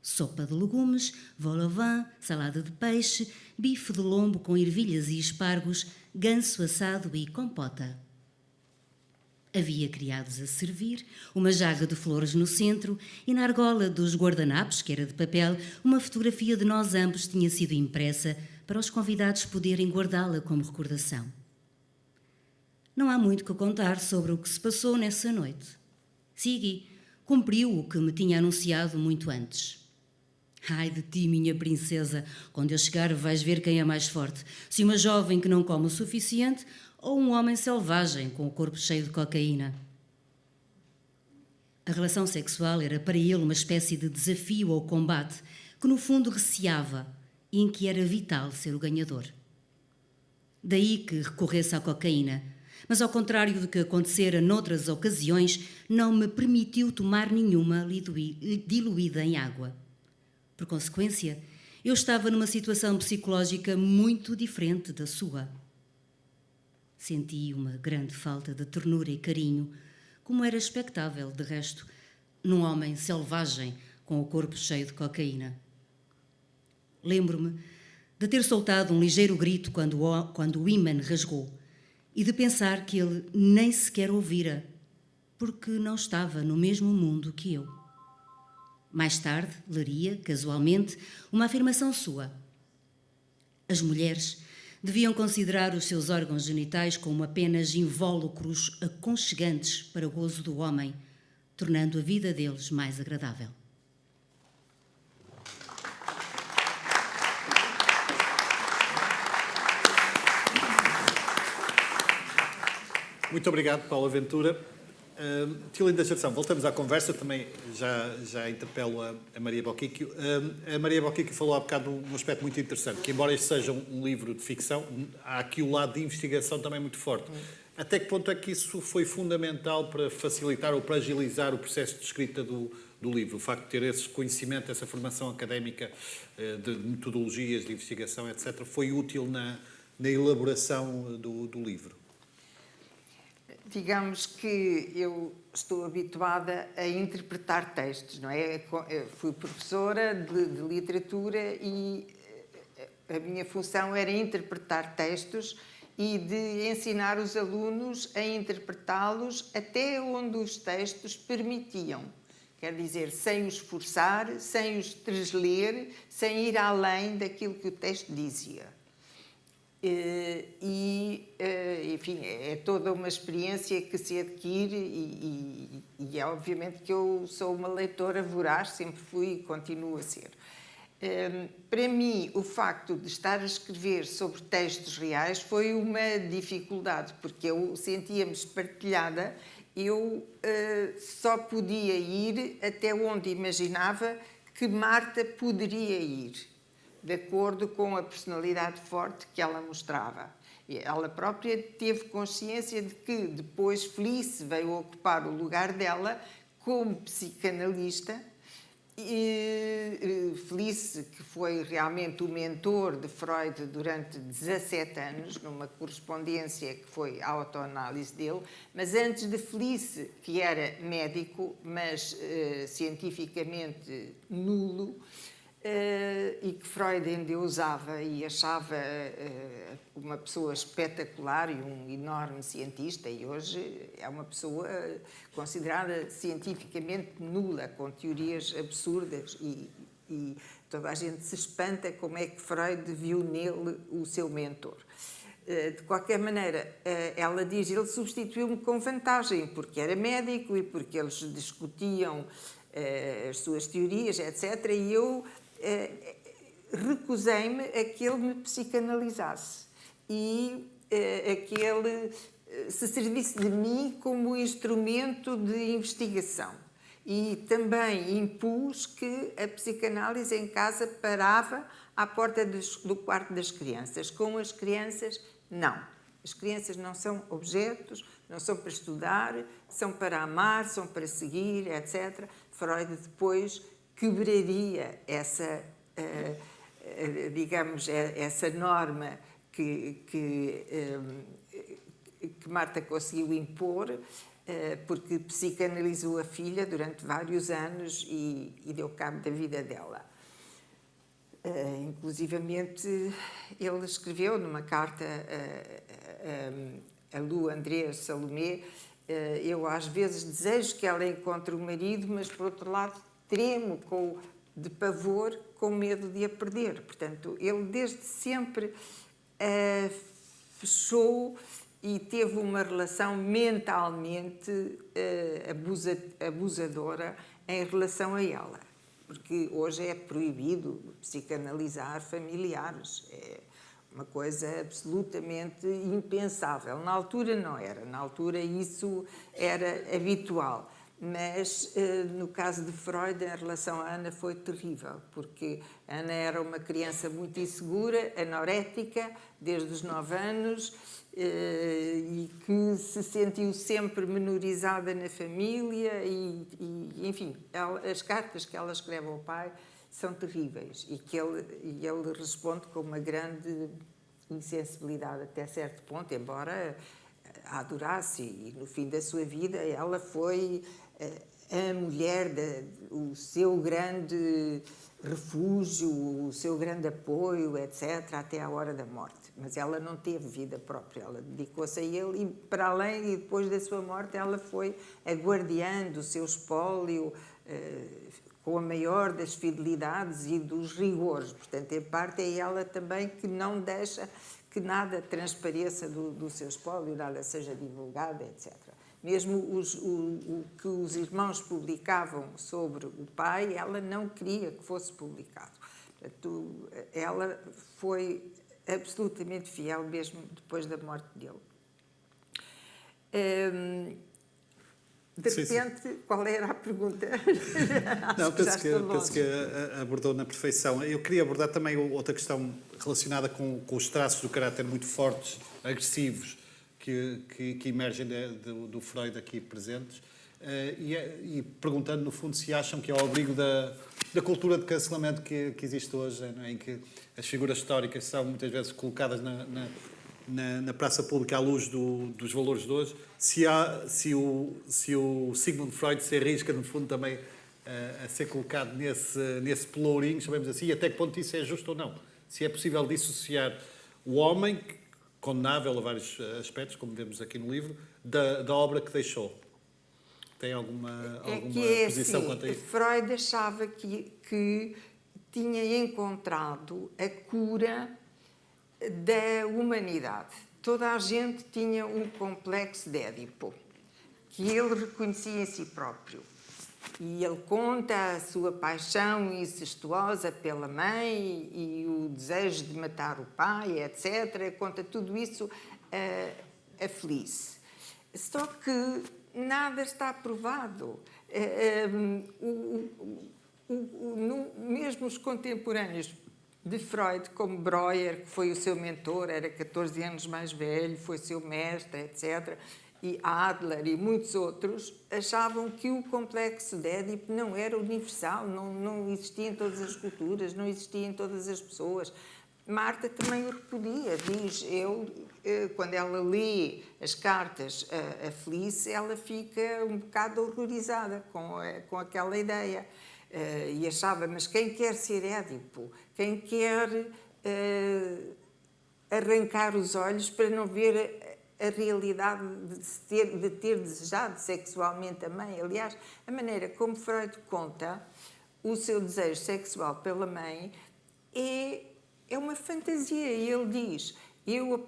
Sopa de legumes, vol au vin, salada de peixe, bife de lombo com ervilhas e espargos, ganso assado e compota. Havia criados a servir, uma jarra de flores no centro e na argola dos guardanapos, que era de papel, uma fotografia de nós ambos tinha sido impressa para os convidados poderem guardá-la como recordação. Não há muito que contar sobre o que se passou nessa noite. Siggy cumpriu o que me tinha anunciado muito antes. Ai de ti, minha princesa, quando eu chegar vais ver quem é mais forte, se uma jovem que não come o suficiente ou um homem selvagem com o corpo cheio de cocaína. A relação sexual era para ele uma espécie de desafio ou combate que no fundo receava e em que era vital ser o ganhador. Daí que recorresse à cocaína, mas ao contrário do que acontecera noutras ocasiões, não me permitiu tomar nenhuma diluída em água. Por consequência, eu estava numa situação psicológica muito diferente da sua. Senti uma grande falta de ternura e carinho, como era expectável, de resto, num homem selvagem com o corpo cheio de cocaína. Lembro-me de ter soltado um ligeiro grito quando o ímã rasgou e de pensar que ele nem sequer ouvira, porque não estava no mesmo mundo que eu. Mais tarde, leria, casualmente, uma afirmação sua. As mulheres deviam considerar os seus órgãos genitais como apenas invólucros aconchegantes para o gozo do homem, tornando a vida deles mais agradável. Muito obrigado, Paula Ventura. Tia Linda Gerson, voltamos à conversa. Também já interpelo a Maria Bocchicchio. A Maria Bocchicchio falou há bocado um aspecto muito interessante, que embora este seja um livro de ficção, há aqui o lado de investigação também muito forte. Até que ponto é que isso foi fundamental para facilitar ou para agilizar o processo de escrita do livro? O facto de ter esse conhecimento, essa formação académica de metodologias de investigação, etc., foi útil na elaboração do livro? Digamos que eu estou habituada a interpretar textos, não é? Eu fui professora de literatura e a minha função era interpretar textos e de ensinar os alunos a interpretá-los até onde os textos permitiam. Quer dizer, sem os forçar, sem os transler, sem ir além daquilo que o texto dizia. Enfim, é toda uma experiência que se adquire e é obviamente que eu sou uma leitora voraz, sempre fui e continuo a ser. Para mim, o facto de estar a escrever sobre textos reais foi uma dificuldade, porque eu sentia-me espartilhada, eu só podia ir até onde imaginava que Marta poderia ir, de acordo com a personalidade forte que ela mostrava. E ela própria teve consciência de que depois Felice veio ocupar o lugar dela como psicanalista. E Felice, que foi realmente o mentor de Freud durante 17 anos, numa correspondência que foi a autoanálise dele, mas antes de Felice, que era médico, mas cientificamente nulo, e que Freud endeusava e achava uma pessoa espetacular e um enorme cientista, e hoje é uma pessoa considerada cientificamente nula, com teorias absurdas, e toda a gente se espanta como é que Freud viu nele o seu mentor. De qualquer maneira, ela diz, ele substituiu-me com vantagem, porque era médico e porque eles discutiam as suas teorias, etc., e eu recusei-me a que ele me psicanalizasse. E se servisse de mim como instrumento de investigação. E também impus que a psicanálise em casa parava à porta do quarto das crianças. Com as crianças, não. As crianças não são objetos, não são para estudar, são para amar, são para seguir, etc. Freud depois quebraria essa, digamos, essa norma que Marta conseguiu impor, porque psicanalizou a filha durante vários anos e deu cabo da vida dela. Inclusivamente, ele escreveu numa carta a Lu Andrés Salomé: eu às vezes desejo que ela encontre o marido, mas por outro lado tremo de pavor, com medo de a perder. Portanto, ele desde sempre fechou e teve uma relação mentalmente abusadora em relação a ela. Porque hoje é proibido psicanalizar familiares. É uma coisa absolutamente impensável. Na altura não era. Na altura isso era habitual. Mas, no caso de Freud, em relação à Ana, foi terrível, porque Ana era uma criança muito insegura, anorética, desde os 9 anos, e que se sentiu sempre menorizada na família enfim, as cartas que ela escreve ao pai são terríveis e ele responde com uma grande insensibilidade até certo ponto, embora a adorasse, e no fim da sua vida ela foi a mulher, o seu grande refúgio, o seu grande apoio, etc., até à hora da morte. Mas ela não teve vida própria, ela dedicou-se a ele e, para além, e depois da sua morte, ela foi a guardiã do seu espólio, com a maior das fidelidades e dos rigores. Portanto, em parte é ela também que não deixa que nada transpareça do seu espólio, nada seja divulgado, etc. Mesmo o que os irmãos publicavam sobre o pai, ela não queria que fosse publicado. Portanto, ela foi absolutamente fiel, mesmo depois da morte dele. De repente, sim. Qual era a pergunta? Não, penso que abordou na perfeição. Eu queria abordar também outra questão relacionada com os traços do caráter muito fortes, agressivos, que emergem do Freud aqui presentes, e perguntando, no fundo, se acham que é ao abrigo da cultura de cancelamento que existe hoje, em que as figuras históricas são muitas vezes colocadas na praça pública à luz dos valores de hoje, se o Sigmund Freud se arrisca, no fundo, também a ser colocado nesse pelourinho, chamemos assim, e até que ponto isso é justo ou não. Se é possível dissociar o homem, condenável a vários aspectos, como vemos aqui no livro, da obra que deixou. Tem alguma posição assim, quanto a isso? Freud achava que tinha encontrado a cura da humanidade. Toda a gente tinha um complexo de Édipo, que ele reconhecia em si próprio. E ele conta a sua paixão incestuosa pela mãe e o desejo de matar o pai, etc. Conta tudo isso a Felice. Só que nada está provado. Mesmo os contemporâneos de Freud, como Breuer, que foi o seu mentor, era 14 anos mais velho, foi seu mestre, etc., e Adler e muitos outros, achavam que o complexo de Édipo não era universal, não existia em todas as culturas, não existia em todas as pessoas. Marta também o repudia, diz, quando ela lê as cartas a Felice, ela fica um bocado horrorizada com aquela ideia. E achava, mas quem quer ser Édipo? Quem quer arrancar os olhos para não ver a realidade de ter desejado sexualmente a mãe? Aliás, a maneira como Freud conta o seu desejo sexual pela mãe é uma fantasia. Ele diz, eu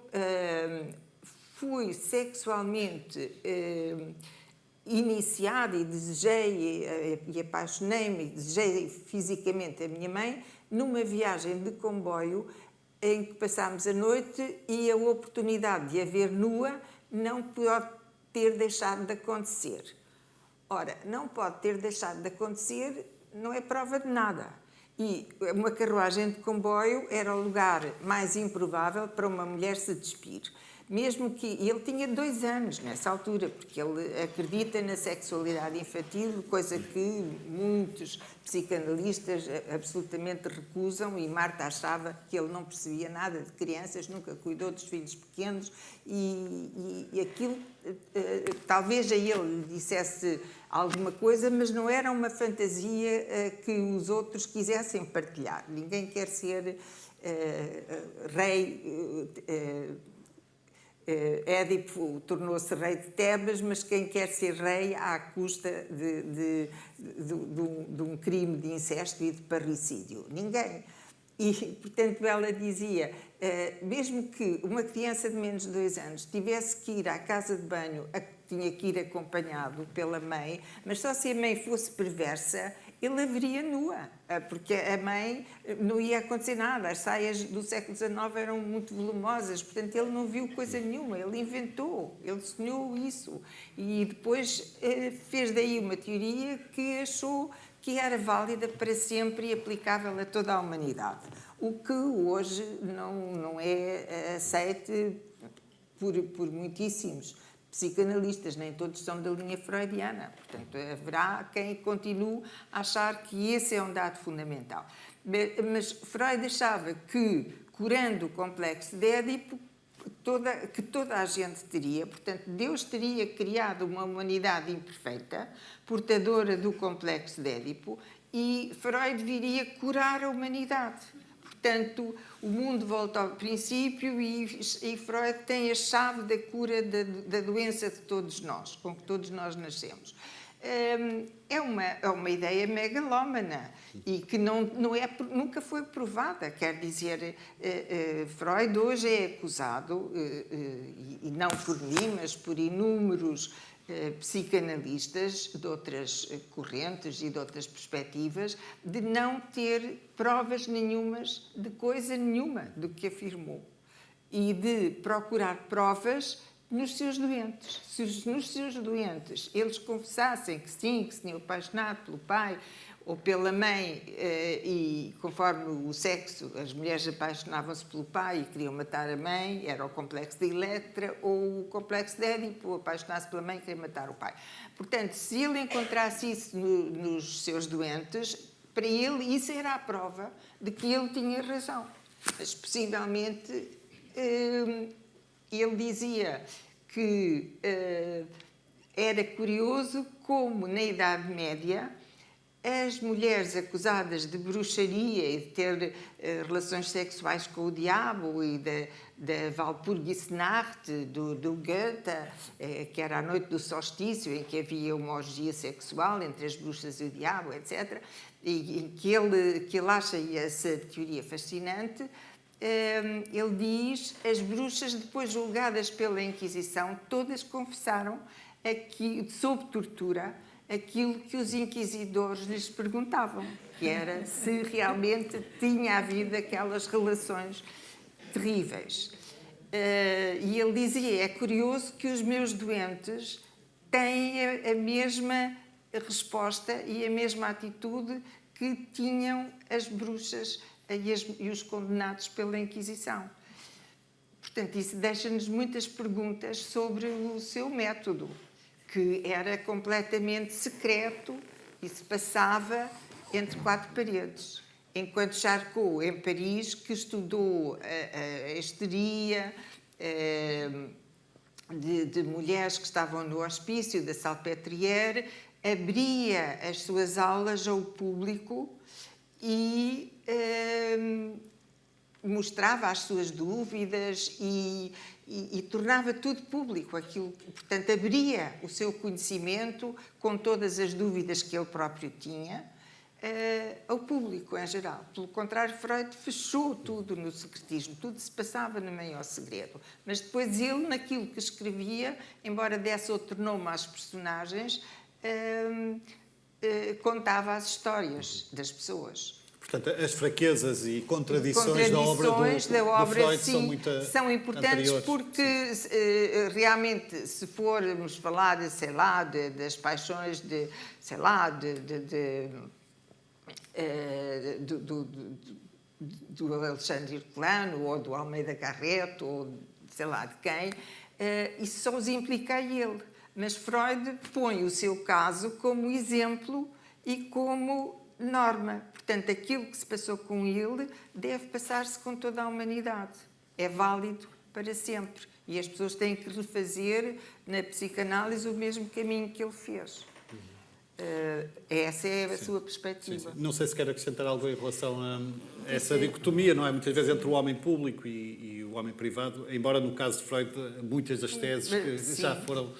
fui sexualmente iniciada e desejei e apaixonei-me e desejei fisicamente a minha mãe numa viagem de comboio em que passámos a noite e a oportunidade de a ver nua não pode ter deixado de acontecer. Ora, não pode ter deixado de acontecer, não é prova de nada. E uma carruagem de comboio era o lugar mais improvável para uma mulher se despir. Mesmo que ele tinha 2 anos nessa altura, porque ele acredita na sexualidade infantil, coisa que muitos psicanalistas absolutamente recusam, e Marta achava que ele não percebia nada de crianças, nunca cuidou dos filhos pequenos, e aquilo talvez a ele lhe dissesse alguma coisa, mas não era uma fantasia que os outros quisessem partilhar. Ninguém quer ser rei. Édipo tornou-se rei de Tebas, mas quem quer ser rei à custa de um crime de incesto e de parricídio? Ninguém. E, portanto, ela dizia, mesmo que uma criança de menos de 2 anos tivesse que ir à casa de banho, tinha que ir acompanhado pela mãe, mas só se a mãe fosse perversa, ele a veria nua, porque a mãe não ia acontecer nada. As saias do século XIX eram muito volumosas, portanto ele não viu coisa nenhuma, ele inventou, ele sonhou isso. E depois fez daí uma teoria que achou que era válida para sempre e aplicável a toda a humanidade. O que hoje não é aceite por muitíssimos psicanalistas, nem todos são da linha freudiana. Portanto, haverá quem continue a achar que esse é um dado fundamental. Mas Freud achava que, curando o complexo de Édipo, que toda a gente teria, portanto, Deus teria criado uma humanidade imperfeita, portadora do complexo de Édipo, e Freud viria curar a humanidade. Portanto, o mundo volta ao princípio e Freud tem a chave da cura da doença de todos nós, com que todos nós nascemos. É uma ideia megalómana e que nunca foi provada. Quer dizer, Freud hoje é acusado, e não por mim, mas por inúmeros psicanalistas de outras correntes e de outras perspectivas, de não ter provas nenhumas de coisa nenhuma do que afirmou e de procurar provas nos seus doentes. Se nos seus doentes eles confessassem que sim, que se tinham apaixonado pelo pai ou pela mãe, e conforme o sexo, as mulheres apaixonavam-se pelo pai e queriam matar a mãe, era o complexo de Electra, ou o complexo de Édipo, apaixonar-se pela mãe e querer matar o pai. Portanto, se ele encontrasse isso nos seus doentes, para ele isso era a prova de que ele tinha razão. Mas, possivelmente, ele dizia que era curioso como, na Idade Média, as mulheres acusadas de bruxaria e de ter relações sexuais com o diabo e da Walpurgisnacht, do Goethe, que era a noite do solstício, em que havia uma orgia sexual entre as bruxas e o diabo, etc., e que ele acha essa teoria fascinante. Ele diz, as bruxas, depois julgadas pela Inquisição, todas confessaram, sob tortura, aquilo que os inquisidores lhes perguntavam, que era se realmente tinha havido aquelas relações terríveis. E ele dizia, é curioso que os meus doentes têm a mesma resposta e a mesma atitude que tinham as bruxas e os condenados pela Inquisição. Portanto, isso deixa-nos muitas perguntas sobre o seu método, que era completamente secreto e se passava entre 4 paredes. Enquanto Charcot, em Paris, que estudou a histeria de mulheres que estavam no hospício da Salpêtrière, abria as suas aulas ao público e mostrava as suas dúvidas e tornava tudo público. Aquilo, portanto, abria o seu conhecimento com todas as dúvidas que ele próprio tinha ao público em geral. Pelo contrário, Freud fechou tudo no secretismo, tudo se passava no maior segredo. Mas depois ele, naquilo que escrevia, embora desse outro nome às personagens, contava as histórias das pessoas. Portanto, as fraquezas e contradições da obra do Freud sim, são muito são importantes anteriores. porque realmente, se formos falar, sei lá, das paixões sei lá, do Alexandre Herculano ou do Almeida Garrett ou sei lá de quem, isso só os implica a ele. Mas Freud põe o seu caso como exemplo e como norma. Portanto, aquilo que se passou com ele deve passar-se com toda a humanidade. É válido para sempre. E as pessoas têm que refazer na psicanálise o mesmo caminho que ele fez. Essa é a sua perspectiva. Sim. Não sei se quer acrescentar algo em relação a essa dicotomia, não é? Muitas vezes entre o homem público e o homem privado, embora no caso de Freud muitas das teses que já foram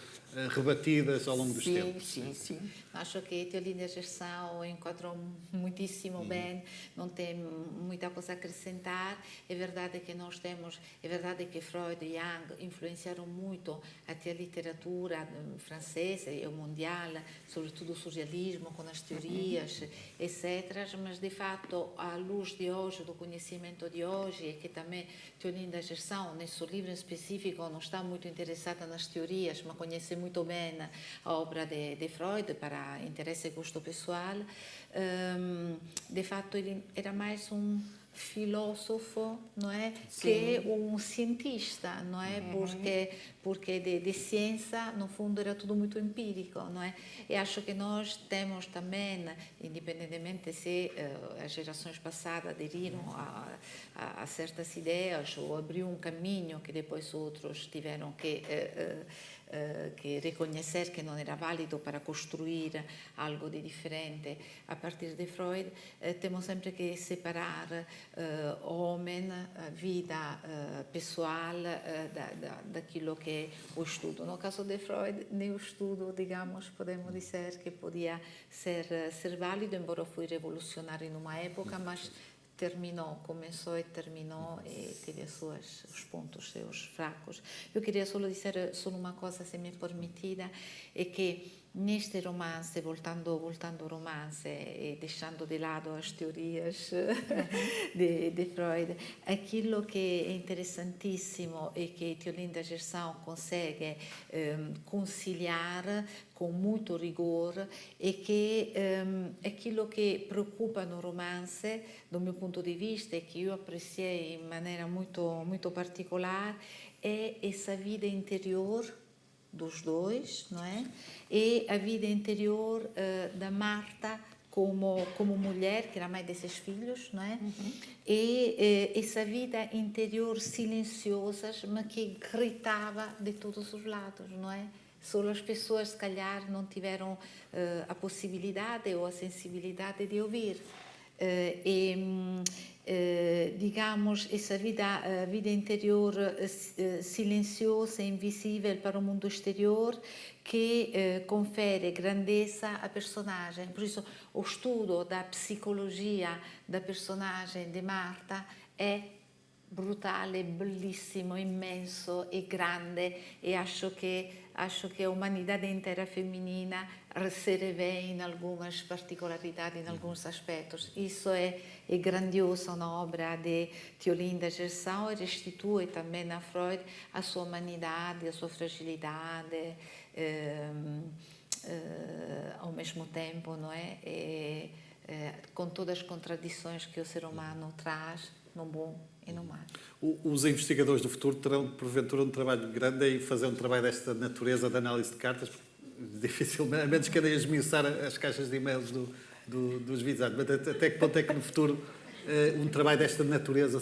rebatidas ao longo dos tempos. Sim. Acho que Teolinda Gerson encontrou muitíssimo bem, não tem muita coisa a acrescentar. É verdade que nós temos, é verdade que Freud e Jung influenciaram muito até a literatura francesa e mundial, sobretudo o surrealismo, com as teorias, etc. Mas, de fato, à luz de hoje, do conhecimento de hoje, e que também Teolinda Gerson, nesse livro em específico, não está muito interessada nas teorias, mas conhece muito bem a obra de Freud para interesse e gosto pessoal. De fato, ele era mais um filósofo, não é, que um cientista, não é, porque de ciência no fundo era tudo muito empírico, não é. E acho que nós temos também, independentemente se as gerações passadas aderiram a certas ideias ou abriu um caminho que depois outros tiveram que reconhecer que não era válido para construir algo de diferente a partir de Freud, temos sempre que separar homem, a vida pessoal daquilo que é o estudo. No caso de Freud, nem o estudo, digamos, podemos dizer que podia ser válido, embora foi revolucionário numa época, mas começou e terminou e teve os pontos, seus fracos. Eu queria só dizer uma coisa, se me permitida, é que neste romance, voltando ao romance e deixando de lado as teorias de Freud, aquilo que é interessantíssimo e que Teolinda Gerson consegue conciliar com muito rigor e que aquilo que preoccupa no romance, do meu ponto de vista, e que eu apreciei em maneira muito particular, é essa vida interior dos dois, não é? E a vida interior da Marta como mulher, que era mãe desses filhos, não é? E essa vida interior silenciosa, mas que gritava de todos os lados, não é? Só as pessoas, se calhar, não tiveram a possibilidade ou a sensibilidade de ouvir. Digamos, essa vida interior silenciosa e invisível para o mundo exterior que confere grandeza à personagem. Por isso, o estudo da psicologia da personagem de Marta é brutale, bellissimo, immenso e grande, e acho que a umanidade inteira feminina se revê em algumas particolaridades, em alguns aspectos. Isso é grandioso na obra de Teolinda Gerson e restitui também a Freud a sua humanidade, a sua fragilidade, ao mesmo tempo, não é? Com todas as contradições que o ser humano traz, no bom e no mal. Os investigadores do futuro terão, porventura, um trabalho grande em fazer um trabalho desta natureza de análise de cartas, dificilmente, a menos que andem a esmiuçar as caixas de e-mails dos visados. Mas até que ponto é que no futuro um trabalho desta natureza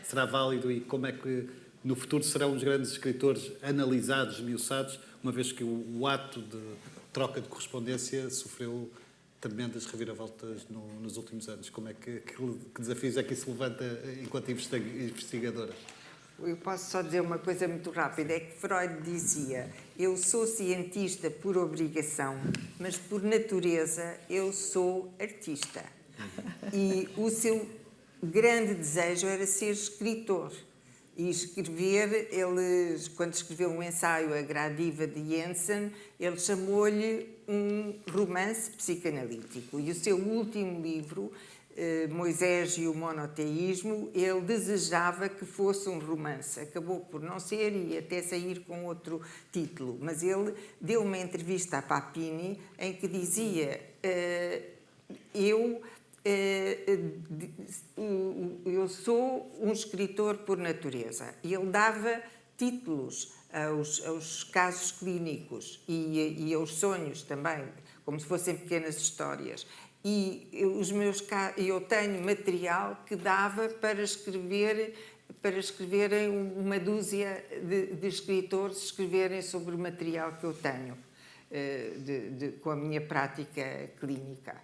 será válido e como é que no futuro serão os grandes escritores analisados, esmiuçados, uma vez que o ato de troca de correspondência sofreu tremendas reviravoltas nos últimos anos. Como é que desafios é que isso levanta enquanto investigadora? Eu posso só dizer uma coisa muito rápida, é que Freud dizia: eu sou cientista por obrigação, mas por natureza eu sou artista. E o seu grande desejo era ser escritor. E escrever, quando escreveu um ensaio, A Gradiva de Jensen, ele chamou-lhe um romance psicanalítico. E o seu último livro Moisés e o monoteísmo, ele desejava que fosse um romance. Acabou por não ser e até sair com outro título. Mas ele deu uma entrevista à Papini em que dizia: eu sou um escritor por natureza. E ele dava títulos aos casos clínicos e aos sonhos também, como se fossem pequenas histórias. E eu tenho material que dava para escreverem uma dúzia de escritores escreverem sobre o material que eu tenho com a minha prática clínica.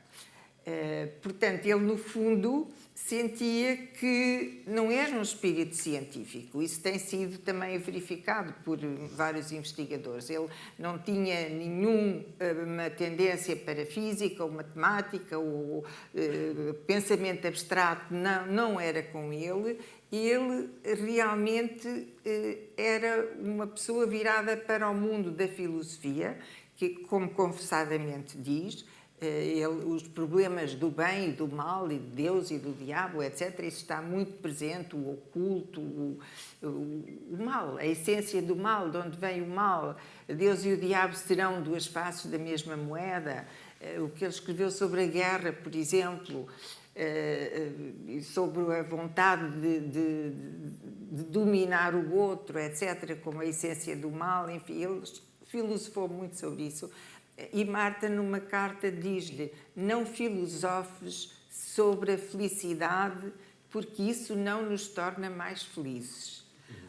Portanto, ele, no fundo, sentia que não era um espírito científico. Isso tem sido também verificado por vários investigadores. Ele não tinha nenhuma tendência para física ou matemática ou pensamento abstrato, não era com ele. Ele realmente era uma pessoa virada para o mundo da filosofia, que, como confessadamente diz, os problemas do bem e do mal, e de Deus e do diabo, etc., isso está muito presente, o oculto, o mal, a essência do mal, de onde vem o mal. Deus e o diabo serão duas faces da mesma moeda. O que ele escreveu sobre a guerra, por exemplo, sobre a vontade de dominar o outro, etc., como a essência do mal, enfim, ele filosofou muito sobre isso. E Marta, numa carta, diz-lhe: não filosofes sobre a felicidade, porque isso não nos torna mais felizes.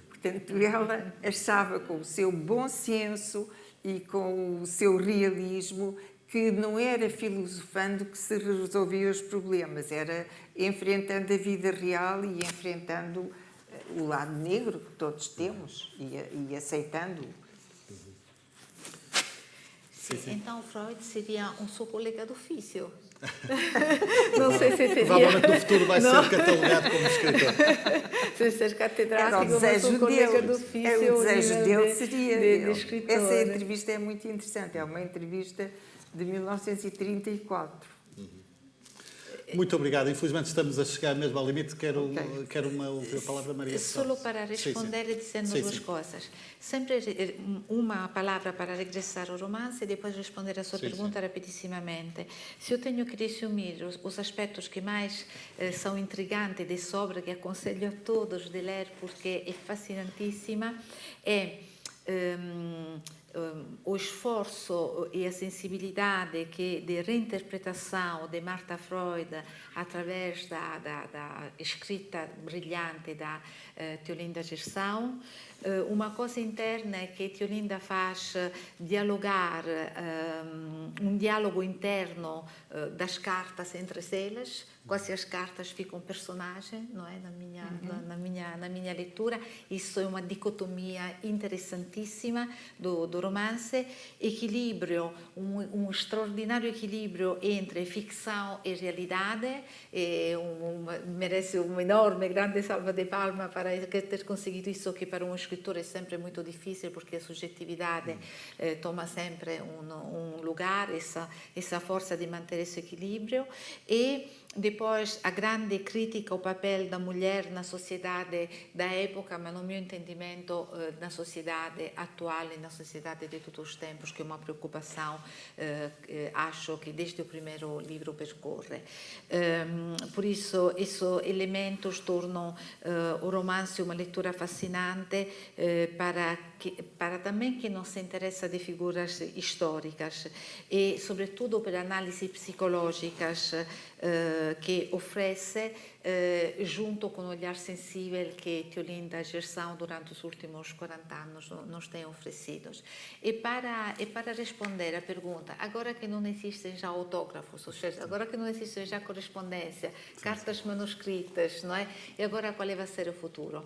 Portanto, ela achava, com o seu bom senso e com o seu realismo, que não era filosofando que se resolviam os problemas, era enfrentando a vida real e enfrentando o lado negro que todos temos e aceitando-o. Sim. Então, Freud seria um seu colega de ofício. Não sei se teria... Provavelmente no futuro vai ser catalogado como escritor. Se ser catedrático, mas um colega de ofício. O desejo dele seria... De escritor. Essa entrevista é muito interessante. É uma entrevista de 1934. Muito obrigado. Infelizmente estamos a chegar mesmo ao limite. Quero ouvir a palavra, Maria. Solo para responder dizendo duas coisas. Sempre uma palavra para regressar ao romance e depois responder a sua pergunta rapidissimamente. Se eu tenho que resumir os aspectos que mais são intrigantes dessa obra, que aconselho a todos de ler porque é fascinantíssima, o esforço e a sensibilidade de reinterpretação de Marta Freud através da escrita brilhante da Teolinda Gerson, uma coisa interna que Teolinda faz dialogar, um diálogo interno das cartas entre elas, quase as cartas ficam personagem, não é? Na minha leitura. Isso é uma dicotomia interessantíssima do romance, equilíbrio, um extraordinário equilíbrio entre ficção e realidade, merece uma enorme, grande salva de palma para ter conseguido isso, que para um escritor é sempre muito difícil, porque a subjetividade toma sempre um lugar, essa força de manter esse equilíbrio. E depois a grande crítica ao papel da mulher na sociedade da época, mas no meu entendimento na sociedade atual e na sociedade de todos os tempos, que é uma preocupação, acho que desde o primeiro livro percorre. Por isso, esses elementos tornam o romance uma leitura fascinante para também quem não se interessa de figuras históricas e, sobretudo, para análises psicológicas que oferece, junto com o olhar sensível que Teolinda Gerson durante os últimos 40 anos nos tem oferecido. E para responder à pergunta, agora que não existem já autógrafos, ou seja, agora que não existe já correspondência, cartas manuscritas, não é? E agora qual vai ser o futuro?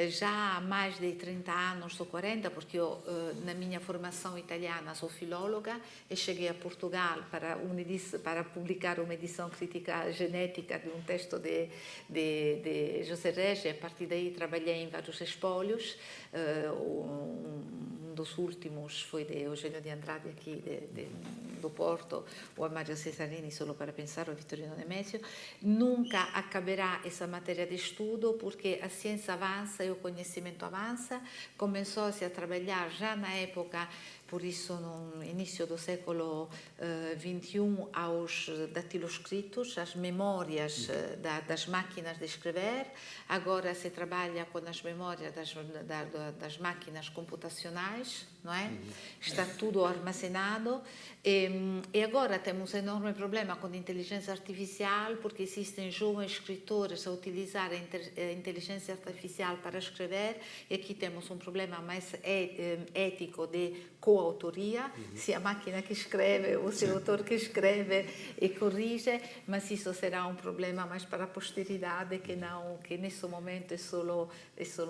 Já há mais de 30 anos, ou 40, porque eu, na minha formação italiana, sou filóloga e cheguei a Portugal para publicar uma edição crítica genética de um texto de de José Regi. A partir daí trabalhei em vários espólios. Um dos últimos foi de Eugênio de Andrade, aqui do Porto, o a Mário Cesarini, Solo para Pensar, o Vittorino Nemésio. Nunca acabará essa matéria de estudo, porque a ciência avança e o conhecimento avança. Começou-se a trabalhar já na época, por isso no início do século XXI, aos datiloscritos, as memórias das máquinas de escrever. Agora se trabalha com as memórias das máquinas computacionais, não é? Está tudo armazenado. E agora temos um enorme problema com a inteligência artificial, porque existem jovens escritores a utilizar a inteligência artificial para escrever, e aqui temos um problema mais ético de coautoria, se a máquina que escreve ou se o autor que escreve e corrige, mas isso será um problema mais para a posteridade, que nesse momento é solo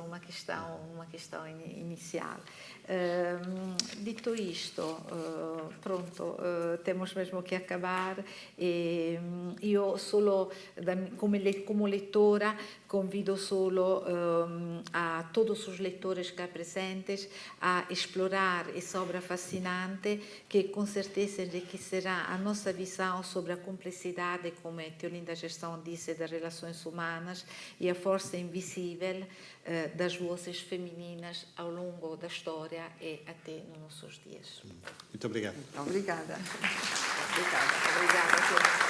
uma questão inicial. Dito isto, pronto, temos mesmo que acabar. Io solo como leitora convido solo a todos os leitores cá presentes a explorar essa obra fascinante, que com certeza enriquecerá a nossa visão sobre a complexidade, como a Teolinda Gestão disse, das relações humanas e a força invisível das vozes femininas ao longo da história e até nos nossos dias. Muito obrigado. Obrigada. Obrigada.